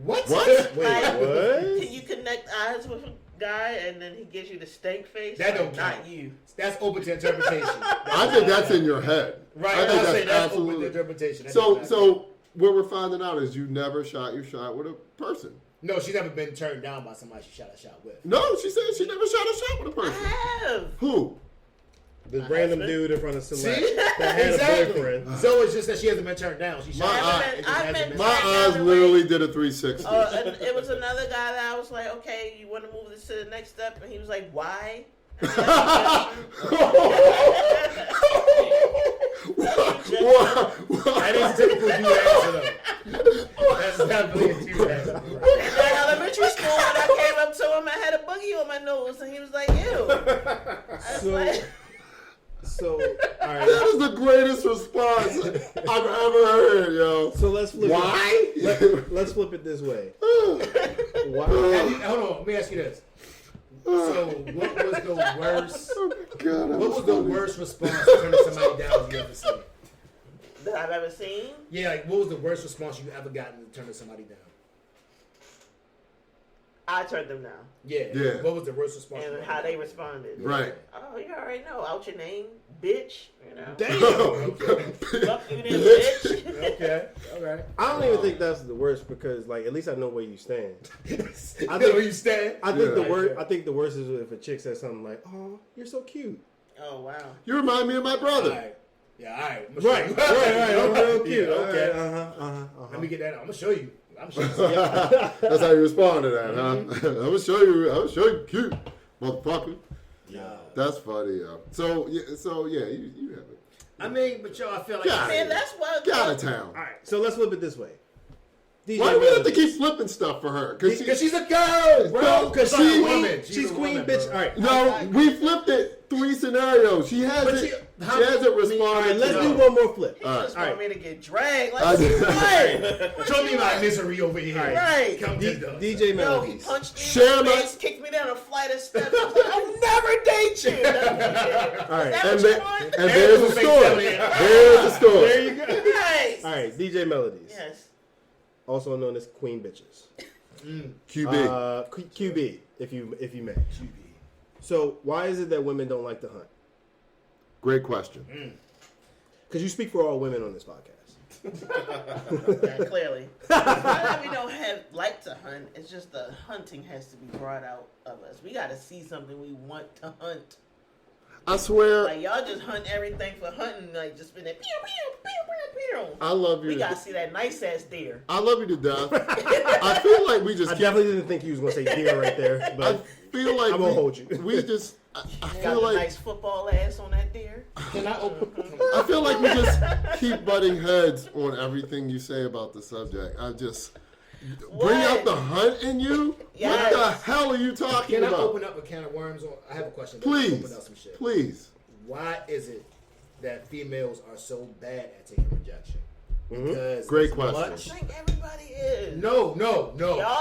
What? What? Wait, Like, what? can you connect eyes with a guy and then he gives you the stank face? That don't Not count. you. That's open to interpretation. I think that's in your head. Right. I think I'll say that's that's open to absolutely. interpretation. That's So, exactly. so what we're finding out is you never shot your shot with a person. No, she's never been turned down by somebody she shot a shot with. No, she said she never shot a shot with a person. I have. Who? The random dude in front of Select See? that had Exactly. a boyfriend. So it's just that she hasn't been turned down. She shot. My a shot. eye- It just I've hasn't been- been My turned eyes down. literally did a 360. And it was another guy that I was like, okay, you want to move this to the next step? And he was like, why? That is typical dude answer though. That's definitely a dude answer. And then elementary school, when I came up to him, I had a boogie on my nose, and he was like, ew. I was like, So, all right. That is the greatest response I've ever heard, yo. So let's flip Why? it. Let's flip it this way. Why? Hold on, let me ask you this. So, what was the worst? God, What was the worst response to turning somebody down you ever seen? that I've ever seen. Yeah, like what was the worst response you ever gotten to turning somebody down? I turned them down. Yeah. Yeah. What was the worst response? you And ever how they gotten? responded. Right. Oh, you already know. Out your name, bitch. You know. Damn. Fuck you then, bitch. Okay. Okay. I don't even think that's the worst because, like, at least I know where you stand. I know where you stand. I think Yeah. the worst. Yeah. I think the worst is if a chick says something like, "Oh, you're so cute." Oh, wow. You remind me of my All brother. right. Yeah. All right. I'm Right, right. I'm real cute. Yeah, Okay. okay. Let me get that. I'm gonna show you. I'm showing you. That's how you respond to that, huh? I'm gonna show you, cute, motherfucker. Yeah. That's funny, yo. So yeah, you have it. I mean, but yo, I feel like Yeah. Man, that's what. Get out of town. All right. So let's flip it this way. DJ Why do we have to Melody. keep flipping stuff for her? Because because she's a girl, bro. No, Because she- she's a woman. She's a queen, woman, bitch. bro. All right. no, we flipped it 3 scenarios. She But hasn't. she- She how- hasn't All responded. right. Let's to do it. one more flip. He All just right. want me to get dragged. I Like, did. right. Show me my misery over here. Right. Come D- to the DJ Yo, he Melodies. punched me Share in the my- face, kicked me down a flight of steps. I was like, I'll never date you. All right. Is that And, what there- you want? and there's a story. There's a story. There you go. Right. All right. DJ Melodies, Yes. also known as Queen Bitches. QB. QB, if you may. So why is it that women don't like to hunt? Great question. Because you speak for all women on this podcast. Yeah, clearly. It's not that we don't like to hunt. It's just the hunting has to be brought out of us. We got to see something we want to hunt. I swear, Like, y'all just hunt everything for hunting. Like, just been there. Pew, pew, pew, pew, pew. I love you. We got to see that nice ass deer. I love you to death. I feel like we just. I definitely didn't think you was gonna say deer right there, I but feel like I'm gonna hold you. We just. I Got feel the like. nice football ass on that deer. Can I open? I feel like we just keep butting heads on everything you say about the subject. I just bring What? out the hunt in you. Yes. What the hell are you talking Can I about? open up a can of worms? I have a question. Please, Open up some shit. please. Why is it that females are so bad at taking rejection? Because Great as question. I think everybody is. No. Y'all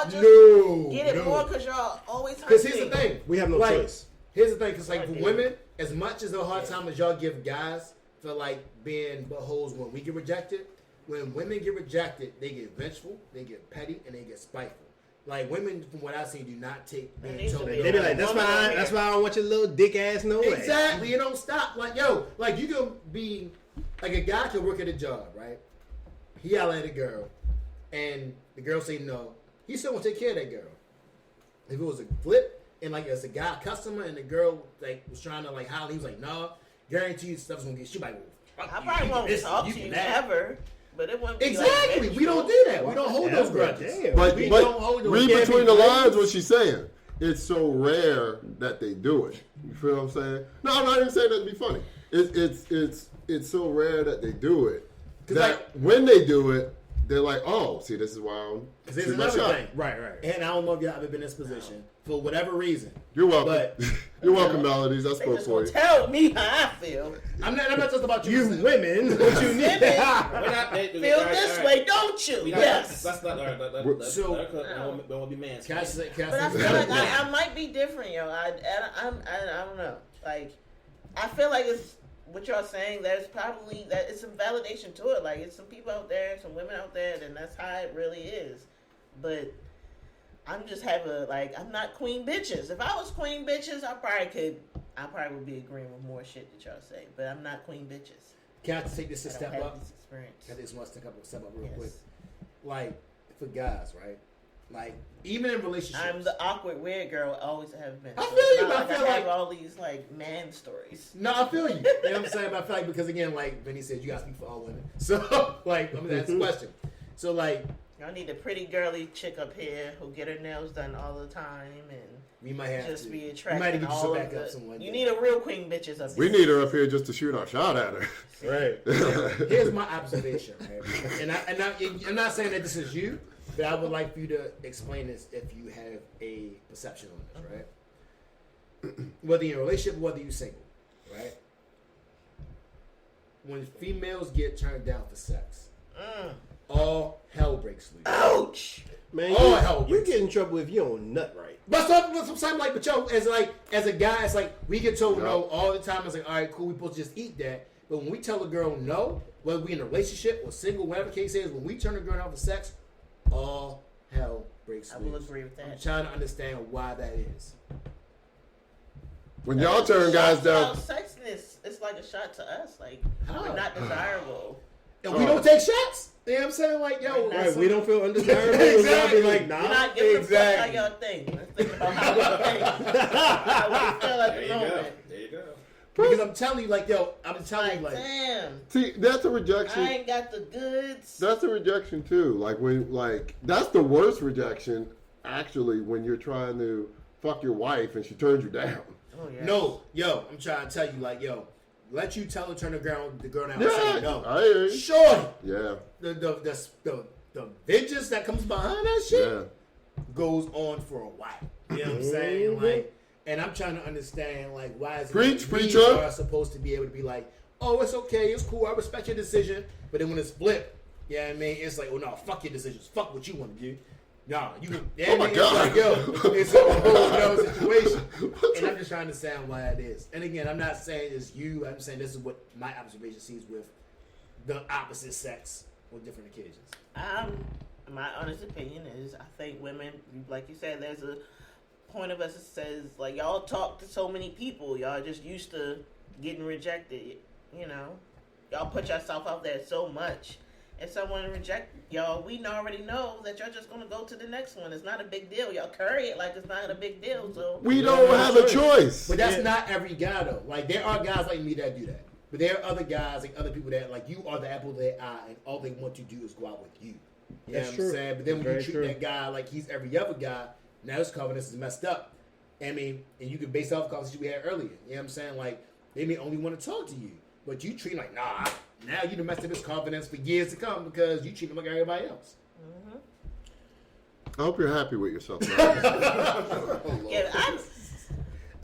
just no. Get it no. more because y'all always hunting. Because here's the thing. we have no like, choice. Here's the thing. Because like I for do. women, as much as a hard time as y'all give guys for like being buttholes when we get rejected, when women get rejected, they get vengeful, they get petty, and they get spiteful. Like women, from what I've seen, do not take being needs to told. be They be like, that's Woman why over here. I don't want your little dick ass no way. Exactly. You don't stop. Like, yo, like you can be like a guy can work at a job, right? He yell at a girl. and the girl say no, he still want to take care of that girl. If it was a flip and like it's a guy customer and the girl like was trying to like holler, he was like, "No, guarantee you stuff's gonna get." She like, well, I probably won't talk to you ever, but it wouldn't be exactly. Like we don't do that. We don't hold those grudges. But we don't hold those. Read between the lines what she's saying. It's so rare that they do it. You feel what I'm saying? No, I'm not even saying that to be funny. It's so rare that they do it that like, when they do it, they're like, oh, see, this is why I'm there's shoot my another shot. thing. Right. And I don't know if y'all ever been in this position for whatever reason. You're welcome. But You're welcome, Melodies. I They spoke just for gonna you. tell me how I feel. I'm not just about You women, what you need? Feel this way, don't you? Yes. That's not. We won't be mans. Can I say? But I feel like I might be different, yo. I don't know. Like, I feel like it's what y'all saying. There's probably that it's some validation to it. Like, it's some people out there, some women out there, and that's how it really is. But I'm just I'm not queen bitches. If I was queen bitches, I probably would be agreeing with more shit that y'all say. But I'm not queen bitches. Can I take this a I don't step have up? this experience. I just want to step up real Yes. quick. Like for guys, right? Like even in relationships, I'm the awkward weird girl. Always have been. I So feel it's you, not but I like feel I have like- all these like man stories. No, I feel you. You know what I'm saying? But I feel like because again, like Vinny said, you gotta speak for all women. So like, I'm gonna ask a question. So like, Y'all need a pretty girly chick up here who get her nails done all the time and we might have just to. be We might attracting need to all sit of back up the. someone. You need a real queen bitches up We here. need her up here just to shoot our shot at her. Right. Here's my observation, right? And I'm not saying that this is you, but I would like for you to explain this if you have a perception on this, right? Whether you're in a relationship, whether you're single, right? When females get turned down for sex, all hell breaks loose. Ouch! Man, Oh, hell, you get in trouble if you don't nut right. But sometimes, like, but yo, as a guy, it's like we get told no all the time. It's like, all right, cool, we supposed to just eat that. But when we tell a girl no, whether we in a relationship or single, whatever the case is, when we turn a girl down for sex, all hell breaks I loose. will agree with I'm that. trying to understand why that is. When y'all turn guys down, Sexiness, it's like a shot to us. Like How? we're not desirable. And we don't take shots. You know what I'm saying? Like, yo, Right, Right, we don't feel undesirable. Exactly. Exactly. Be like, nah. We're not giving exactly. a fuck how y'all think. Let's think about how we think. How we feel at There the you go. moment. There you go. because I'm telling you, like, yo, I'm telling you, Like, like, damn, see, that's a I rejection. ain't got the goods. That's a rejection too. Like when, like that's the worst rejection. Actually, when you're trying to fuck your wife and she turns you down. Oh, yeah. no, yo, I'm trying to tell you, like, yo, let you tell her turn the girl down and Yeah, say no. I hear you. Shorty, Yeah, the vengeance that comes behind that shit yeah. goes on for a while. You know what I'm saying? Like, and I'm trying to understand, like, why is it Preach, that we preacher. are supposed to be able to be like, oh, it's okay, it's cool, I respect your decision, but then when it's flipped, yeah, you know what I mean, it's like, well, no, fuck your decisions, fuck what you want to do. No, you can. Oh my God. It's like, yo, it's a whole situation, and I'm just trying to understand why it is. And again, I'm not saying it's you. I'm saying this is what my observation sees with the opposite sex on different occasions. My honest opinion is, I think women, like you said, there's a point of us that says, like, y'all talk to so many people, y'all just used to getting rejected, you know? Y'all put yourself out there so much. If someone reject y'all, we already know that you're just gonna go to the next one. It's not a big deal. Y'all carry it like it's not a big deal. So We don't have a choice. But that's not every guy though. Like there are guys like me that do that. But there are other guys, like other people that like you are the apple of their eye, and all they want to do is go out with you. You know That's what true. I'm saying? But then when you Very treat true. that guy like he's every other guy, now his confidence is messed up. I mean, and you can base it off the conversation we had earlier. You know what I'm saying? Like they may only want to talk to you, but you treat him like nah. Now you done messed up his confidence for years to come because you treat him like everybody else. I hope you're happy with yourself. yeah,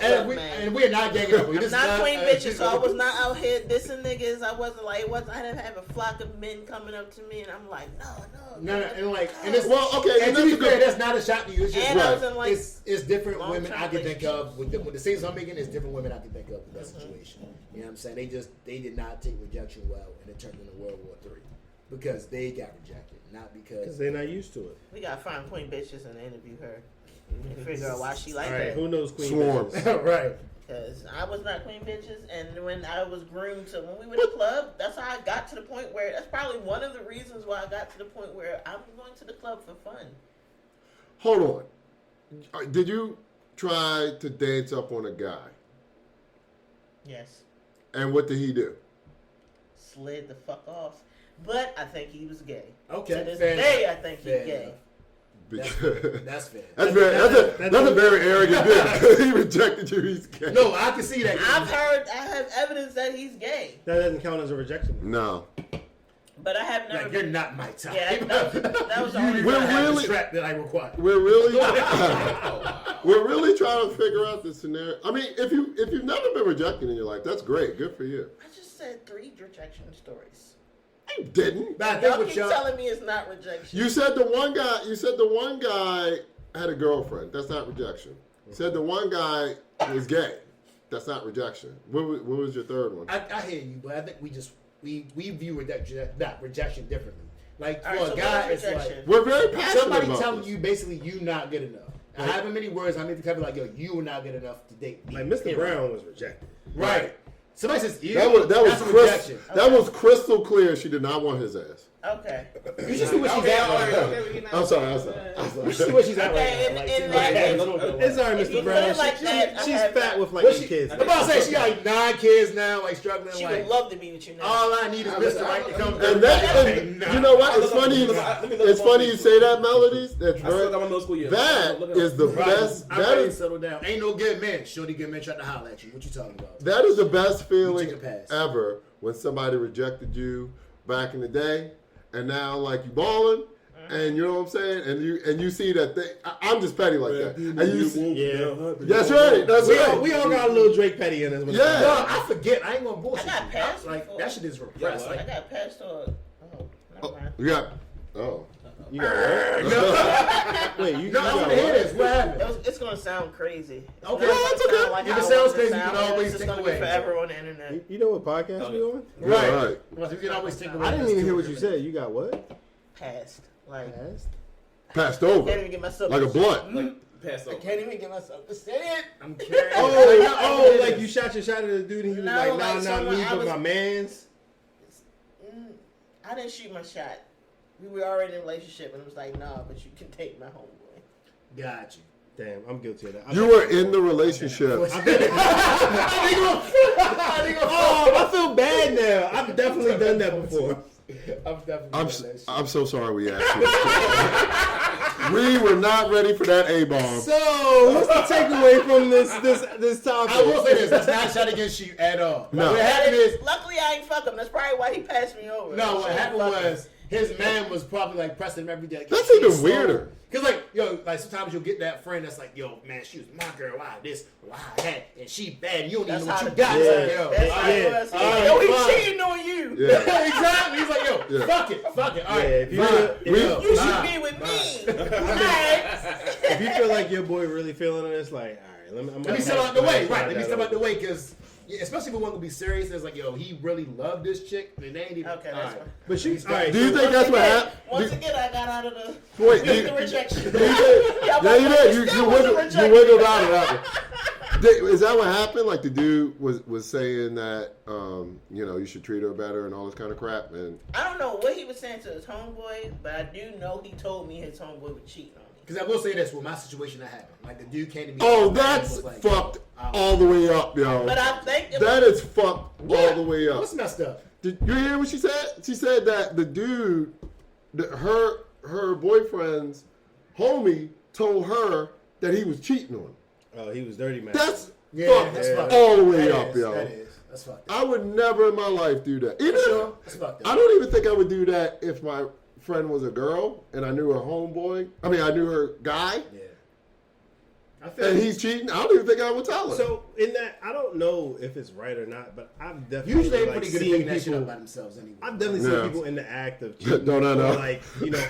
And we're not ganging up. I'm not queen bitches, so I was not out here dissing niggas. I wasn't like, I didn't have a flock of men coming up to me, and I'm like, no. And like, and it's Well, okay, And and to be that's a fair, good- that's not a shot to you. It's just And I was in like, it's different long-term women I can think of with the decisions I'm making. It's different women I can think of with that Mm-hmm. situation. You know what I'm saying? They did not take rejection well, and it turned into World War III because they got rejected, not Because because. they're not used to it. we gotta find queen bitches and interview her and figure out why she like All right, that. who knows Queen Swarm. Bitches? Right. Because I was not Queen Bitches, and when I was groomed to, when we were in the club, that's how I got to the point where, that's probably one of the reasons why I got to the point where I'm going to the club for fun. Hold on. Did you try to dance up on a guy? Yes. And what did he do? Slid the fuck off. But I think he was gay. Okay, To this fair day, enough. I think he's Fair gay. enough. Because That's fair. that's a very arrogant dude. He rejected you. He's gay. No, I can see that. I have evidence that he's gay. That doesn't count as a rejection. No. But I have never Like, you're not my type. Yeah, that was the only We're time. I have the really- strap that I require. We're really we're really trying to figure out the scenario. I mean, if you've never been rejected in your life, that's great. Good for you. I just said 3 rejection stories. You didn't. But I think Y'all what keep y'all, telling me it's not rejection. You said the one guy had a girlfriend. That's not rejection. You said the one guy was gay. That's not rejection. What was your third one? I hear you, but I think we view rejection differently. Like for All right, a so guy, what is it's like rejection? We're very passionate somebody about telling this. you basically you not good enough. I have many words. I mean, to cover like, yo, you were not good enough to date me. Like Mr. Period. Brown was rejected. Right. Somebody says you. That was that's a rejection. that was crystal clear. She did not want his ass. Okay. You should see what she's at right now. I'm sorry. You should see what she's at Okay, right now. Like, in she's that like, case- It's alright, If you Mr. Brown. put it like that, I She's have fat that. with like What 8 she- kids. I'm about to say she got like 9 kids now, like struggling. She like, would love to be with you now. all I need is Mr. Right to come. And that, you know what? It's funny. It's funny you say that, Melodies. That's I still got very. my middle school years. That is the best. I'm That ready to is settle down. Ain't no good men. Shorty good men trying to holler at you. What you talking about? that is the best feeling take a pass. ever when somebody rejected you back in the day, and now like you balling. And you know what I'm saying, and you see that I'm just petty like that. And you see, Yeah. that's right. That's right. We all got a little Drake Petty in us. Yeah. No, I forget. I ain't gonna bullshit. I got you. passed Like before. that shit is repressed. Yeah, I Like got passed on. Oh, never mind. You got. Oh. You got what? Wait, you no, I got want to hear what? this. What happened? It's gonna sound crazy. Okay. not No, it's gonna okay. sound like If how it I sounds want it to crazy, you sound. can always It's just take gonna away. be forever on the internet. You know what podcast we on? Right. Right. Right. Well, you can always take away. I didn't this even hear too. what you said. You got what? Passed. Like, Past? Passed can't over even get myself like a to blunt. Like, passed I over. can't even get myself to say it. I'm curious. Oh, like you shot your shot at the dude and he was No, like, like nah, not someone me, I but was- my mans. I didn't shoot my shot. We were already in a relationship, and it was like, nah, but you can take my homeboy. Got you. Damn, I'm guilty of that. You were in the relationship. Oh, I feel bad now. I've definitely done that before. I've definitely I'm done that shit. I'm so sorry we asked you. We were not ready for that A-bomb. So, what's the takeaway from this topic? I will say this. That's not a shot against you at all. No. What happened is, Luckily, I ain't fuck him. That's probably why he passed me over. no, what I should've happened fucked him. was his man was probably like pressing him every day. That's She's even slow. weirder. Cause like, yo, like sometimes you'll get that friend that's like, yo, man, she was my girl, why this, why that, and she bad, and you don't That's even know what how you the- got. Yeah. It's like, yo, That's all how right, it was. all right, Yo, he fine. cheating on you. Yeah. Exactly. He's like, yo, Yeah. fuck it, all right, Yeah, if you fine. feel- Yo, You fine. should be with me. Alright. If you feel like your boy really feeling it, it's like, all right, Let me step out the way, right? Let me step out the way, cause especially if we want to be serious, it's like, yo, he really loved this chick, and they ain't even. Okay, all that's right. fine. But you, all right, Do you think that's what happened? Once again, I got out of the Wait, the rejection. You did. Yeah, you did. You wiggled out of that one. Is that what happened? Like the dude was saying that you know, you should treat her better and all this kind of crap. And I don't know what he was saying to his homeboy, but I do know he told me his homeboy would cheat on me. Because I will say this, with my situation that happened, like the dude came to me. oh, and that's was like, fucked all the way up, yo. But I think it That was, is fucked all the way up. What's messed up? Did you hear what she said? She said that the dude, her boyfriend's homie told her that he was cheating on her. Oh, he was dirty, man. That's Yeah, fucked that's fucked all the way That up, is, yo. That is. That's fucked up. I would never in my life do that. Even Sure. That's fucked up. I don't even think I would do that if my friend was a girl and I knew her homeboy. I mean, I knew her guy, Yeah. I feel and you. he's cheating. I don't even think I would tell her. So in that, I don't know if it's right or not, but I've definitely Usually they're like, pretty good at seen picking that shit people. up by themselves anyway. I've definitely seen Yeah. people in the act of cheating, Don't I know? or like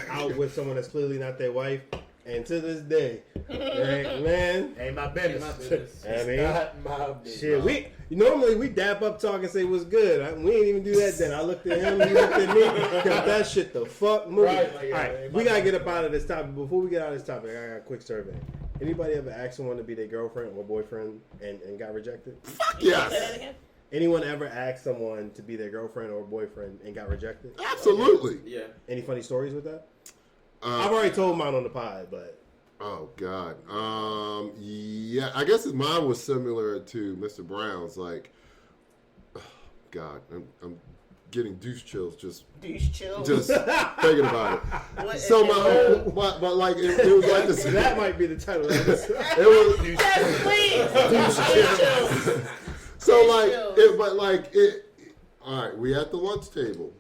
out with someone that's clearly not their wife, and to this day, right, man. Ain't my business. I mean, Not my business. shit, we normally dap up, talk, and say what's good. We ain't even do that then. I looked at him, he looked at me, because that shit the fuck moving. Right, like, All right, ain't we my gotta get business. up out of this topic. Before we get out of this topic, I got a quick survey. Anybody ever asked someone to be their girlfriend or boyfriend and got rejected? Fuck Say that yes. again? Anyone ever asked someone to be their girlfriend or boyfriend and got rejected? Absolutely. Yeah. Any funny stories with that? I've already told mine on the pod, but Oh God. Yeah, I guess mine was similar to Mr. Brown's. Like, oh, God, I'm getting douche chills just Douche chill. thinking about it. What So is my it? whole, but like it was like this. that might be the title of this. It was Yes, please. Douche chill. so like chills. it, but like it. All right, we at the lunch table,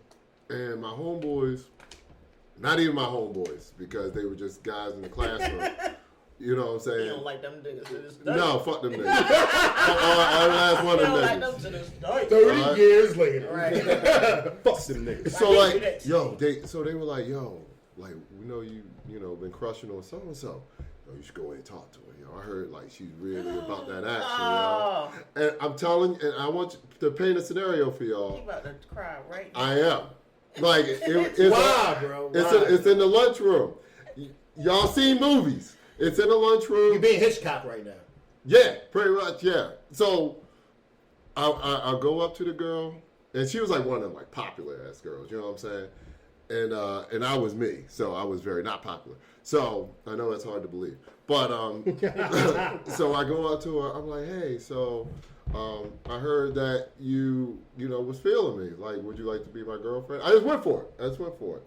and my homeboys. Not even my homeboys, because they were just guys in the classroom. You know what I'm saying? You don't like them niggas to this day. No, fuck them niggas. I last one You of don't them like niggas. them to this day. 30 Alright. years later. Right. Fuck them niggas. So Why did like, you do yo, they were like, yo, like we know you know, been crushing on so and so. Yo, you should go in and talk to her. Yo, I heard like she's really about that action. Oh, Yo. And I'm telling, and I want you to paint a scenario for you y'all. about to cry right now. I am. Like it's Why, bro? Why? It's in the lunchroom. Y'all seen movies? It's in the lunchroom. You're being Hitchcock right now. Yeah, pretty much. Yeah. So I'll go up to the girl, and she was like one of them like popular ass girls. You know what I'm saying? And I was me, so I was very not popular. So I know that's hard to believe, but so I go up to her. I'm like, hey, so I heard that you know was feeling me. Like, would you like to be my girlfriend? I just went for it.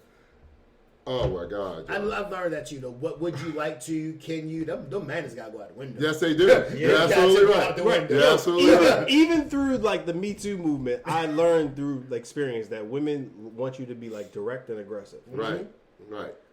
Oh my God! John. I've learned that, what would you like to, can you, them manners gotta go out the window. Yes, they do. Yeah, You're absolutely gotta right. out the window. You're absolutely right. Even through like the Me Too movement, I learned through like, experience that women want you to be like direct and aggressive. Right.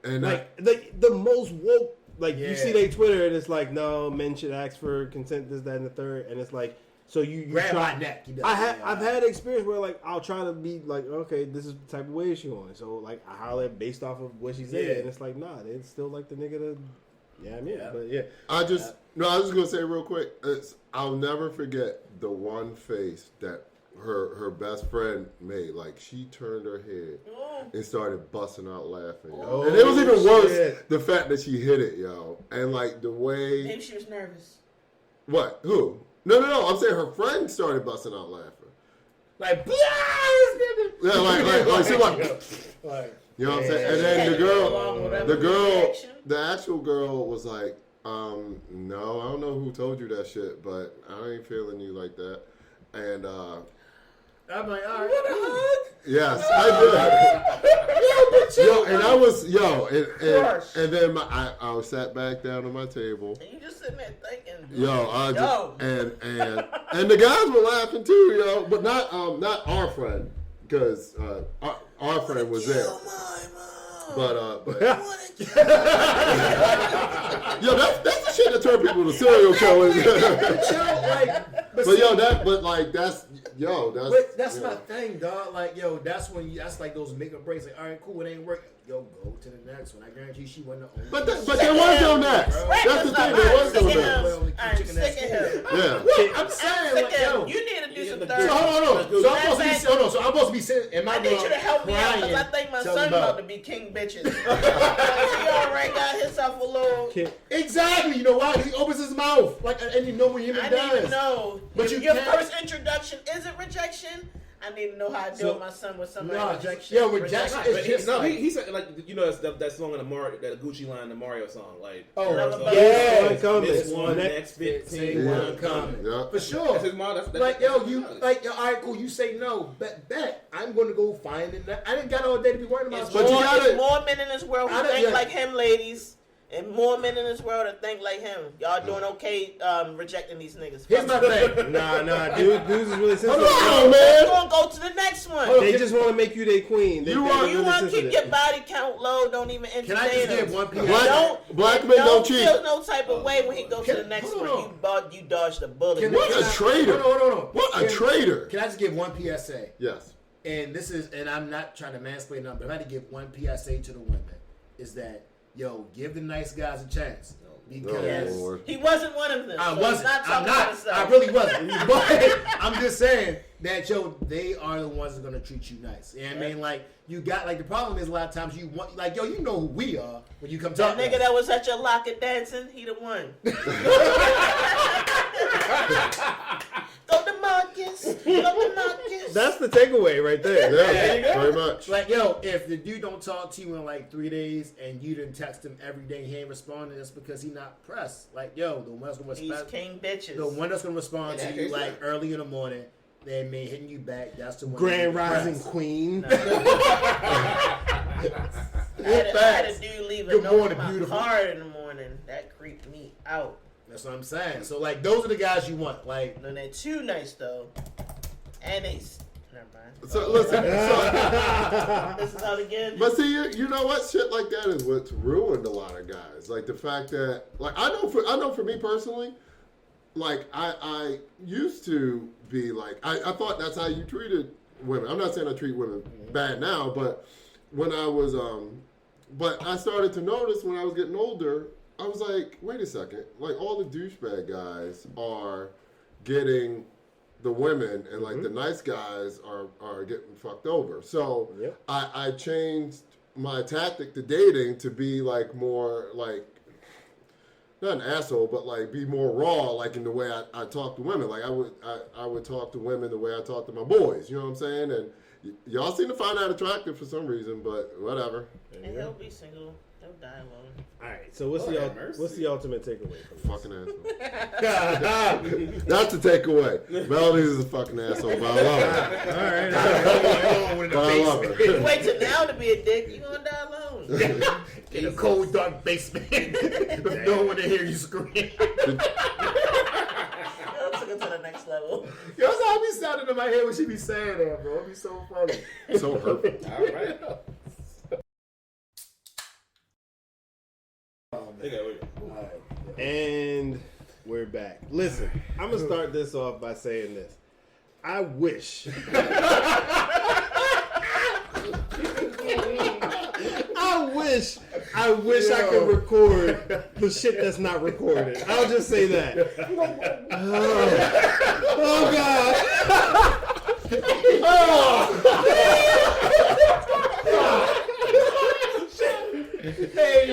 And Like the most woke. Like you Yeah. see their Twitter and it's like, no, men should ask for consent, this, that, and the third, and it's like, so you Grab try. my neck. You I've had experience where like I'll try to be like, okay, this is the type of way she on. So like I holler based off of what she said, Yeah. and it's like, nah, it's still like the nigga to, yeah, I mean, Yeah. but yeah, I was just gonna say real quick. I'll never forget the one face that her best friend made. Like she turned her head and started busting out laughing. Yo. Oh, And it was even worse shit. the fact that she hit it, yo. And like the way Maybe she was nervous. what? Who? No. I'm saying her friend started busting out laughing. like, Yeah, like she like. You know what I'm saying? And then the actual girl was like, no, I don't know who told you that shit, but I ain't feeling you like that. And I'm like, all right. yes, I did. Yo, and I was and then I sat back down on my table. And you just sitting there thinking, And the guys were laughing too, yo, but not our friend, because our friend was there. But yo, that's the shit that turn people to serial killers. That's my thing, dog. Like, yo, that's like those make or breaks. Like, all right, cool, it ain't working. Yo, go to the next one. I guarantee she wasn't the only. But there was no next. That's the thing. There was no next. I'm sick of him. Yeah. I'm saying, like, yo. You need to do some So third. hold on. So I'm supposed to be sitting in my I room. need you to help me out because I think my son about to be king bitches. He already got himself a little. Exactly. You know why? He opens his mouth like, and you know when him I and need to does. know. But If you your can't- first introduction isn't rejection, I need to know how to deal with my son with somebody rejection. Yeah, rejection is But just he said like that song in the Mario, that Gucci line in the Mario song, like yeah, this one next 15 Yeah. one coming. Yeah. for sure. That's his mom. That's Like, that's yo, his you knowledge. like, yo, all right, cool. You say no, bet. I'm gonna go find it. I didn't got all day to be worried about. It's But you more, gotta- there's more men in this world who I don't- think yeah. like him, ladies, and more men in this world that think like him. Y'all doing okay rejecting these niggas. Here's my thing. nah, dudes is really sensitive. Hold on, We're man. gonna go to the next one. They just want to make you their queen. You they're are- You really want to keep sensitive. your body count low? Don't even entertain Can I just him. give one piece? Black men don't cheat. Feel no type of way when he goes to Can- the next hold one. on. You dodged the bullet. What a traitor. Hold on. What a traitor. Can I just give one PSA? Yes. And I'm not trying to mansplain nothing, but if I had to give one PSA to the women, is that, yo, give the nice guys a chance. Because Yes. Lord. He wasn't one of them. I so wasn't. he's not I'm talking not. about himself. I really wasn't. But I'm just saying that, yo, they are the ones that are going to treat you nice. You know what I mean? Like, you got, like, the problem is a lot of times you want, like, yo, you know who we are when you come That talk to nigga us. that was at your locker dancing, he the one. Go to Marcus. Go to Marcus. That's the takeaway right there. Yeah, very much. Like, yo, if the dude don't talk to you in like 3 days and you didn't text him every day and he ain't responding, that's because he not pressed. Like, yo, the one that's gonna He's respond, king bitches. the one that's gonna respond Yeah, to you he's like right. early in the morning, they may hitting you back. That's the one. Grand that Rising press. Queen. I had a dude leave a Good note morning, in my beautiful. car in the morning. That creeped me out. That's what I'm saying. So like, those are the guys you want. Like, And they're too nice though. And never mind. So listen. This is out again. But see, you know what? Shit like that is what's ruined a lot of guys. Like the fact that, like, I know for me personally, like I used to be like, I thought that's how you treated women. I'm not saying I treat women bad now, but when I was, but I started to notice when I was getting older, I was like, wait a second, like all the douchebag guys are getting the women, and like the nice guys are getting fucked over. So Yep. I changed my tactic to dating to be like more like, not an asshole, but like be more raw, like in the way I talk to women. Like I would talk to women the way I talk to my boys. You know what I'm saying? And y'all seem to find that attractive for some reason, but whatever. And he'll be single. He'll die alone. All right. So what's Lord have mercy. what's the ultimate takeaway from this? Fucking asshole. That's the takeaway. Melody is a fucking asshole, but I love her. All right. But I love You her. wait till now to be a dick, you gonna die alone. in a cold, dark basement with no one to hear you scream. That took it to the next level. Yo, that's how I be sounding in my head when she be saying that, bro. It be so funny. So hurtful. All right. And we're back. Listen, I'm gonna start this off by saying this. I wish. I wish I could record the shit that's not recorded. I'll just say that. Oh God. Hey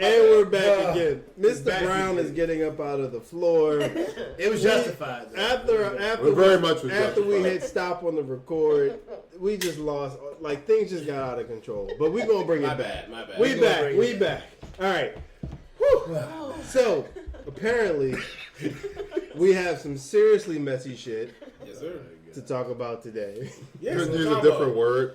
And we're back again. Mr. back Brown again. is getting up out of the floor. It was justified. though. After Very much was after we justified. hit stop on the record, we just lost. Like things just got out of control. But we gonna bring My it back. bad. My bad. We gonna back. bring We it back. All right. Whew. So apparently, we have some seriously messy shit Yes, sir. to talk about today. Yes, Could we'll use a talk different about word.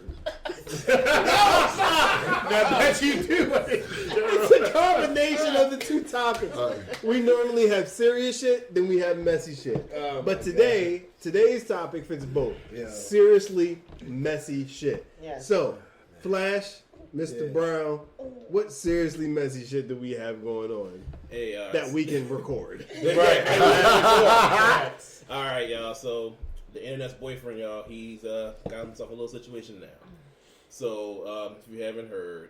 I bet you do. It's a combination of the two topics. We normally have serious shit, then we have messy shit. But today's topic fits both. Yeah. Seriously messy shit. Yeah. So, Flash, Mr. Yeah. Brown, what seriously messy shit do we have going on Hey, that we can record? Right. All right, y'all. So the internet's boyfriend, y'all, he's got himself a little situation now. So if you haven't heard,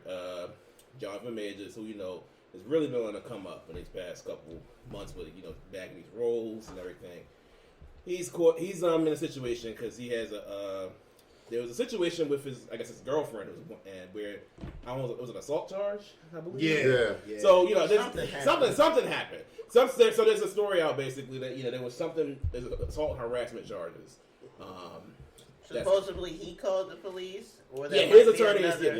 Jonathan Majors, who you know has really been on the come up in these past couple months with bagging these roles and everything. He's in a situation because he has there was a situation with his girlfriend and where it was an assault charge, I believe. Yeah. So something happened. So there's a story out basically that there's assault and harassment charges. Supposedly he called the police. Or that Yeah, might his be attorney another- said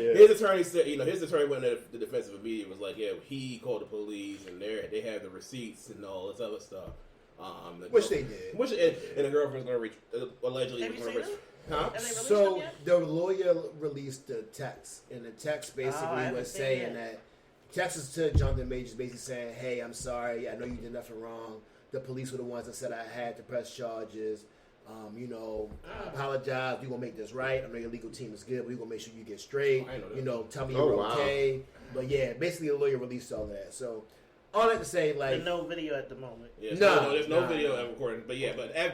his attorney went to the defense of media was like, yeah, he called the police and they have the receipts and all this other stuff. Which they did. And the girlfriend's going to allegedly. Have you gonna seen reach- it? Huh? Have they released So them yet? the lawyer released the text, and the text Oh, I basically haven't was seen saying it. that Texas to Jonathan Majors basically saying, "Hey, I'm sorry. I know you did nothing wrong. The police were the ones that said I had to press charges. I apologize. We're gonna make this right. I know your legal team is good, but we're gonna make sure you get straight. I know that. Tell me Oh, you're wow. okay." But yeah, basically the lawyer released all that. So all that to say, like, There's no video at the moment. Yeah, No, there's no no, video no. recording, but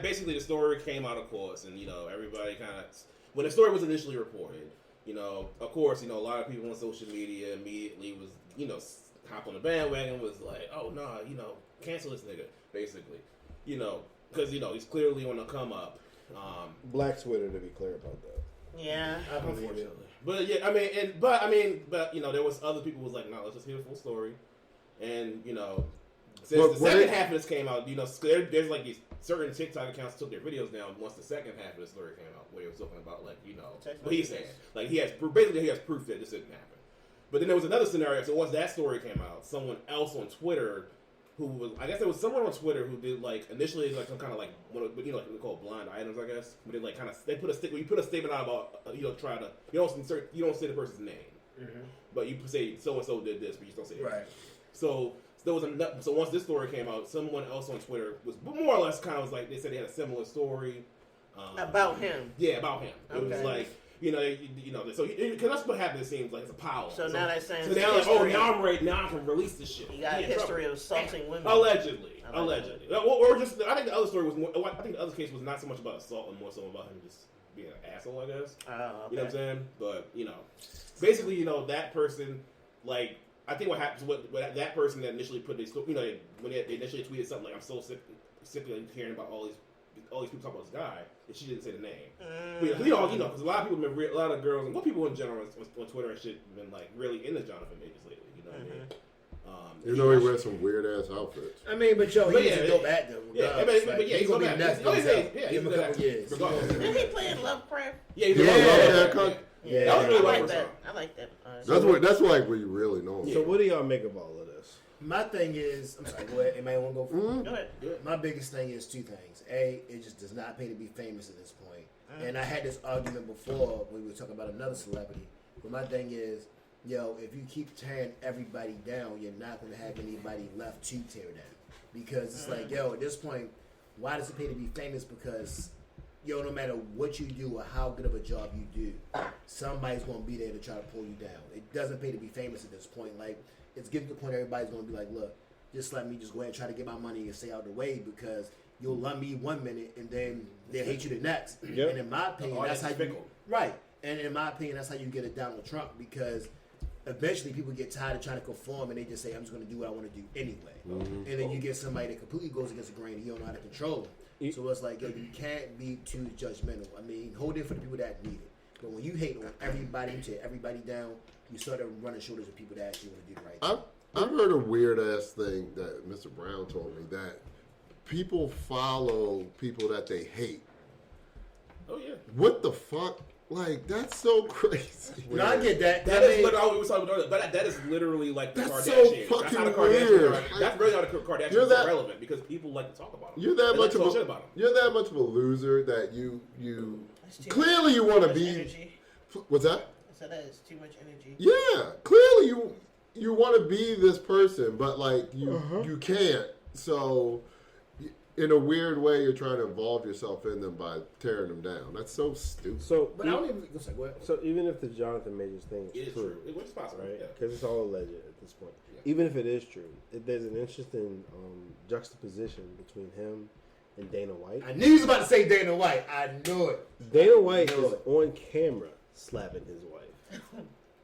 basically the story came out of course, and everybody kind of when the story was initially reported, You know, of course, you know, a lot of people on social media immediately was, you know, hop on the bandwagon, was like, oh, no, you know, cancel this nigga, basically. You know, because, you know, he's clearly on the come up. Black Twitter, to be clear about that. Yeah. Unfortunately. But, yeah, but, you know, there was other people who was like, no, let's just hear the full story. And, you know, since the second half of this came out, you know, there's like these certain TikTok accounts took their videos down once the second half of the story came out, where he was talking about, like, you know, what he's saying. Like, he has proof that this didn't happen. But then there was another scenario. So once that story came out, someone else on Twitter who was, I guess there was someone on Twitter who did, like, initially, like, some kind of, like, you know, like, we call it blind items, I guess. But they, like, kind of, you put a statement out about, you know, try to, you don't say the person's name. Mm-hmm. But you say so-and-so did this, but you just don't say it. Right. So there was so once this story came out, someone else on Twitter was more or less kind of was like, they said they had a similar story. About him? Yeah, about him. Okay. It was like, you know, so because that's what happened. It seems like it's a power. So now they're saying. So now, like, oh, now I'm ready. Now I can release this shit. You got a history of assaulting women. Allegedly. Or just, I think the other story was more. I think the other case was not so much about assault and more so about him just being an asshole, I guess. Oh, okay. You know what I'm saying? But, you know, basically, you know, that person, like, I think what happens, what that person that initially put this, you know, when they initially tweeted something like, I'm so sick of hearing about all these people talking about this guy, and she didn't say the name. But, you know, because a lot of people have been, a lot of girls, and what people in general on Twitter and shit have been, like, really into Jonathan Majors lately, you know what I mean? You know, he wears some weird ass outfits. I mean, but he's a dope actor. He's gonna be nuts. Give him a couple years. Didn't he play in Lovecraft? Yeah, that was really I like that. That's like where you really know him. So what do y'all make of all of this? My thing is, I'm sorry, go ahead. Anybody want to go first? Go ahead. My biggest thing is two things. A, it just does not pay to be famous at this point. And I had this argument before when we were talking about another celebrity. But my thing is, yo, if you keep tearing everybody down, you're not going to have anybody left to tear down. Because it's like, yo, at this point, why does it pay to be famous? Because, yo, no matter what you do or how good of a job you do, somebody's going to be there to try to pull you down. It doesn't pay to be famous at this point. Like, it's getting to the point everybody's going to be like, look, just let me just go ahead and try to get my money and stay out of the way, because you'll love me 1 minute and then they'll hate you the next. Yep. And in my opinion, that's how you... Right. And in my opinion, that's how you get a Donald Trump, because eventually people get tired of trying to conform and they just say, I'm just going to do what I want to do anyway. Mm-hmm. And then you get somebody that completely goes against the grain and you don't know how to control them. So it's like, yo, you can't be too judgmental. I mean, hold it for the people that need it. But when you hate on everybody, you tear everybody down, you start running shoulders with people that actually want to do the right thing. I've heard a weird ass thing that Mr. Brown told me, that people follow people that they hate. Oh, yeah. What the fuck? Like, that's so crazy. No, I get that. That is literally, we were talking about, but that is literally like the that's Kardashians. So fucking that's how the weird. That's really how the Kardashians are relevant, because people like to talk about them. You're that much of a loser that you clearly you want to be. Energy. What's that? I said that is too much energy. Yeah, clearly you want to be this person, but like you can't. So in a weird way, you're trying to involve yourself in them by tearing them down. That's so stupid. So, but I don't even. Go ahead. So even if the Jonathan Majors thing is true, it's possible, right? Because it's all alleged at this point. Yeah. Even if it is true, there's an interesting juxtaposition between him and Dana White. I knew he was about to say Dana White. I knew it. Dana White is on camera slapping his wife.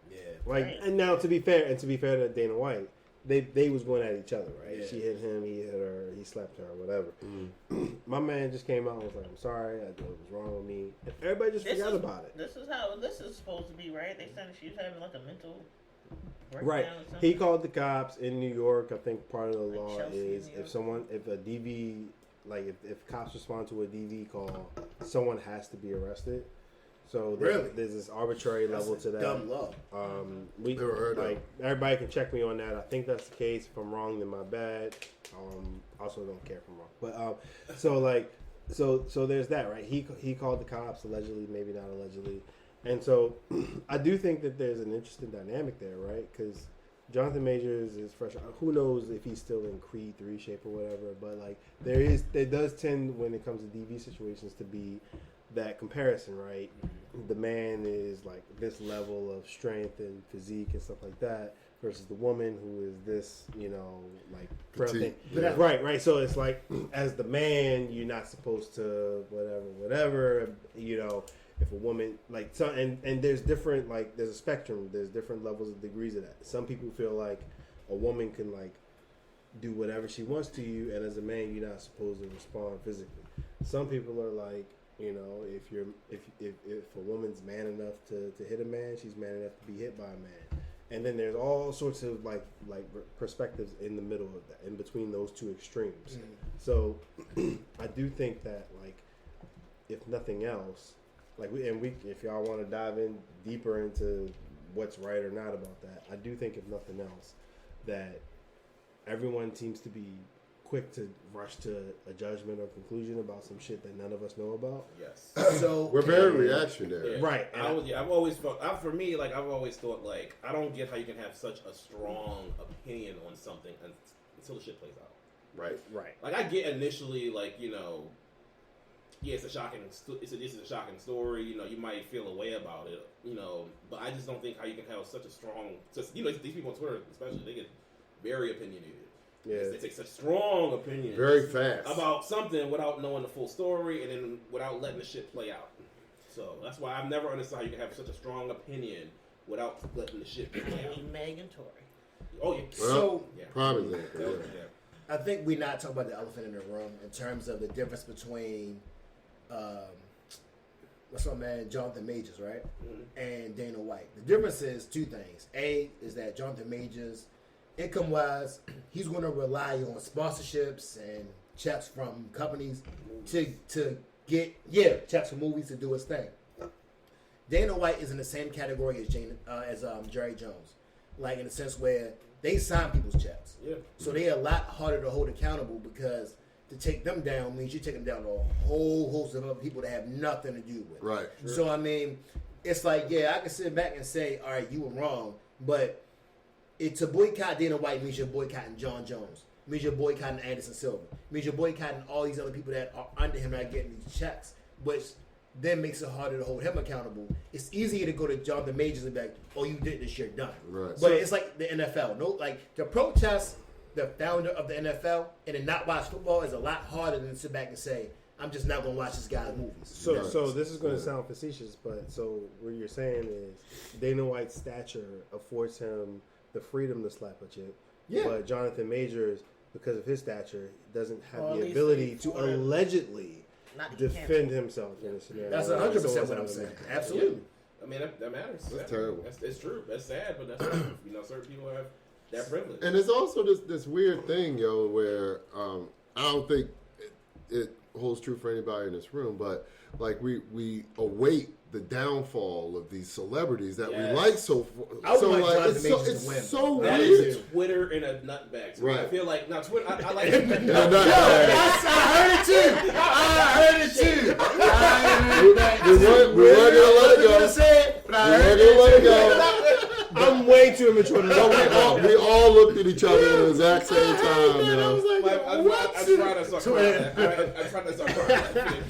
Yeah. Like, and now to be fair to Dana White, they was going at each other, right? Yeah. She hit him, he hit her, he slapped her, or whatever. My man just came out and was like, I'm sorry, I did what was wrong with me. And everybody just forgot about it. This is how this is supposed to be, right? They said she was having like a mental breakdown right. or something. He called the cops in New York. I think part of the Like law Chelsea, is if a DV, like if cops respond to a DV call, someone has to be arrested. So there's this arbitrary level to that. Dumb law. We never heard like everybody can check me on that. I think that's the case. If I'm wrong, then my bad. Also don't care if I'm wrong. But so there's that, right? He called the cops allegedly, maybe not allegedly, and so I do think that there's an interesting dynamic there, right? Because Jonathan Majors is fresh. Who knows if he's still in Creed 3 shape or whatever? But like there does tend, when it comes to DV situations, to be that comparison, right? The man is like this level of strength and physique and stuff like that, versus the woman who is this, like frail. Right. So it's like, as the man, you're not supposed to whatever, if a woman like and there's different like there's a spectrum. There's different levels of degrees of that. Some people feel like a woman can like do whatever she wants to you, and as a man, you're not supposed to respond physically. Some people are like, you know, if a woman's man enough to hit a man, she's man enough to be hit by a man. And then there's all sorts of like perspectives in the middle of that, in between those two extremes. So I do think that like, if nothing else, like if y'all want to dive in deeper into what's right or not about that, I do think if nothing else, that everyone seems to be quick to rush to a judgment or conclusion about some shit that none of us know about. Yes. So We're very reactionary. Yeah. Right. I've always felt, for me, like I've always thought, like I don't get how you can have such a strong opinion on something until the shit plays out. Right. Like I get initially, like, you know, yeah, it's a shocking story. You know, you might feel a way about it. You know, but I just don't think how you can have such a strong, you know, these people on Twitter, especially, they get very opinionated. Yeah. They take such strong opinions Very fast about something without knowing the full story and then without letting the shit play out. So that's why I've never understood how you can have such a strong opinion without letting the shit play out. Meg and Tori. Oh yeah. So yeah. Prime example. Yeah. Yeah. I think we're not talking about the elephant in the room in terms of the difference between what's my man Jonathan Majors, right, and Dana White. The difference is two things. A is that Jonathan Majors, income-wise, he's going to rely on sponsorships and checks from companies to get checks from movies to do his thing. Dana White is in the same category as Jerry Jones, like in the sense where they sign people's checks. Yeah. So they're a lot harder to hold accountable because to take them down means you take them down to a whole host of other people that have nothing to do with it. Right. Sure. So, I mean, it's like, yeah, I can sit back and say, all right, you were wrong, but to boycott Dana White means you're boycotting John Jones, means you're boycotting Anderson Silva, means you're boycotting all these other people that are under him that are getting these checks, which then makes it harder to hold him accountable. It's easier to go to Jonathan Majors and be like, oh, you did this, you're done. Right. But it's like the NFL. No, like to protest the founder of the NFL and then not watch football is a lot harder than to sit back and say, I'm just not going to watch this guy's movies. So this is going to sound facetious, but so what you're saying is Dana White's stature affords him the freedom to slap a chick. Yeah. But Jonathan Majors, because of his stature, doesn't have Or at the least ability for to him. allegedly Not defend himself in a scenario. That's like 100% what I'm saying. Absolutely. I mean, that matters. That's terrible. It's true. That's sad, but that's life. You know, certain people have that privilege. And it's also this weird thing, yo, where I don't think it holds true for anybody in this room, but like we await the downfall of these celebrities that we like so. I would so like like Jonathan Majors to it's win. so That weird. is Twitter in a nutbag. So Right. I feel like now Twitter. I like. Yeah, I heard it too. I heard it too. we weren't gonna let it go. But I We heard weren't gonna let it it go. I'm way too immature to know. We all looked at each other at the exact same time, you know. I'm trying to start crying. I'm trying to start crying.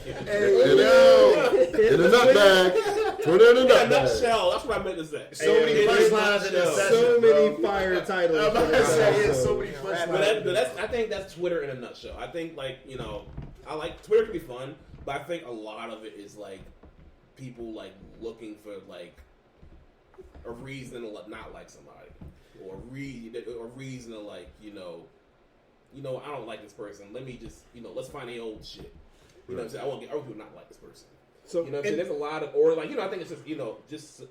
In a nutbag. Twitter in a A nutbag. nutshell. That's what I meant to say. So many punchlines in this session. So many fire titles. I'm about to say it's so many But I think that's Twitter in a nutshell. I think, like, you know, I like Twitter can be fun, but I think a lot of it is like people like looking for like a reason to not like somebody, or a reason to like, you know, I don't like this person. Let me just, let's find the old shit. You know what I'm saying? I want people to not like this person. So You know what I'm saying? There's a lot of, or like, I think it's just, just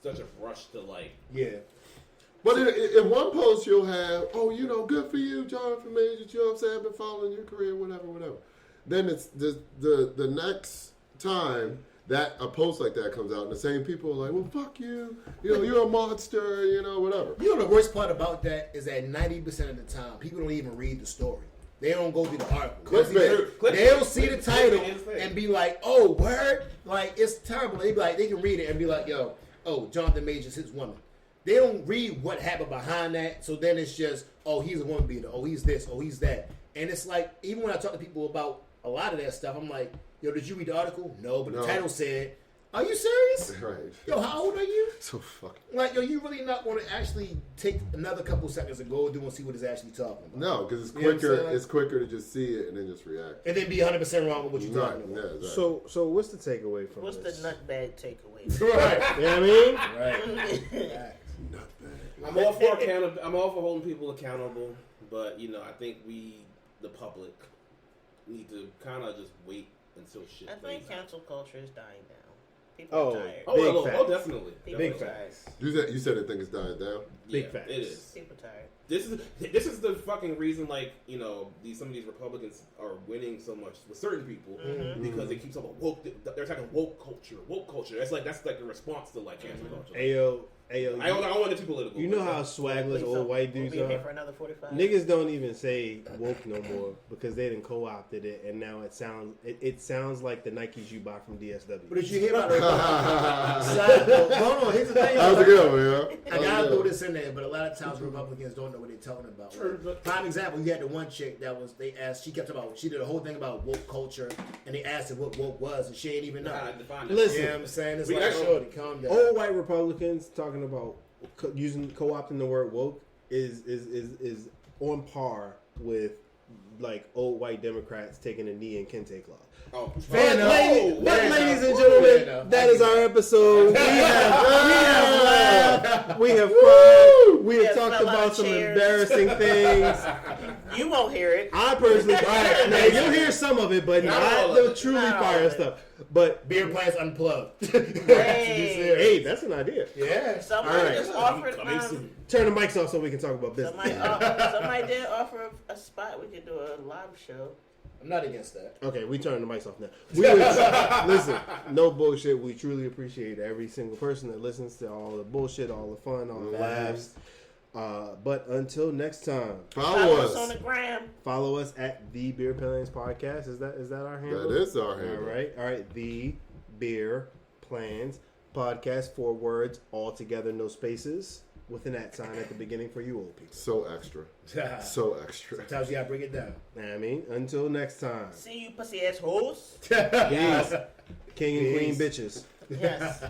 such a rush to like. Yeah. But in one post you'll have, good for you, Jonathan Majors, you know what I'm saying? I've been following your career, whatever. Then it's the next time that a post like that comes out and the same people are like, well, fuck you, you're a monster, whatever. You know the worst part about that is that 90% of the time people don't even read the story. They don't go through the article. They'll see the title and be like, "Oh, word!" Like it's terrible. They be like, they can read it and be like, "Yo, Jonathan Majors his woman." They don't read what happened behind that. So then it's just, "Oh, he's a woman beater. Oh, he's this. Oh, he's that." And it's like, even when I talk to people about a lot of that stuff, I'm like, "Yo, did you read the article?" No, but the title said Are you serious? Right. Yo, how old are you? So fucking. Like, yo, you really not want to actually take another couple seconds and go through and see what it's actually talking about? No, because it's You know what I'm quicker. saying? It's quicker to just see it and then just react. And then be 100% wrong with what you're Right. talking Yeah. about. Exactly. So what's the takeaway from What's this? the nutbag takeaway? Right. You know what I mean? Right. Nutbag. I'm all for I'm all for holding people accountable, but I think we, the public, need to kind of just wait until shit. I plays think out. cancel culture is dying down. People Oh. are tired. Oh, Big well, facts. oh, definitely. People Big are facts. tired. You said I think it's dying down. Big Yeah, facts. It is. People tired. This is the fucking reason, like, some of these Republicans are winning so much with certain people because they keep talking about woke. They're talking woke culture. That's like the response to like cancel culture. Ayo, I don't want it too political. you know but, how swagless old white dudes We'll be here are? for another 45. Niggas don't even say woke no more because they didn't co-opted it, and now it sounds like the Nikes you buy from DSW. But did you hear about it? Hold on, here's the thing. How's it going, man? I gotta throw this in there, but a lot of times Republicans don't know what they're talking about. True, Right? but- Prime example, you had the one chick they asked, she did a whole thing about woke culture, and they asked her what woke was, and she ain't even know. Nah, define it. Listen, You know what I'm saying? It's We like, actually- shorty, calm down. old white Republicans talking about co-opting the word woke is on par with like old white Democrats taking a knee in kente club. Oh, Fair enough. But Fair ladies enough. and Fair gentlemen, enough. that I is get our it. episode. We have laughed, we have cried, we have Yeah, talked fell out about of some chairs. embarrassing things. You won't hear it. I personally, now you'll hear some of it, but Not not all of the it. truly Not all fire of it. stuff. But Beer plants unplugged. Hey. hey, that's an idea. Yeah. Somebody All right. just offered. Coming soon. Turn the mics off so we can talk about business. Somebody did offer a spot. We could do a live show. I'm not against that. Okay, we turn the mics off now. Listen, no bullshit. We truly appreciate every single person that listens to all the bullshit, all the fun, all the laughs. But until next time, Follow us on us. the gram. follow us at the Beer Plans Podcast. Is that our handle? That is our handle. All right. The Beer Plans Podcast. 4 words, all together, no spaces, with an @ sign at the beginning for you old people. So extra. So extra. Sometimes you gotta bring it down. Know what I mean, until next time. See you, pussy ass hoes. Peace. King and queen Peace. bitches. Yes.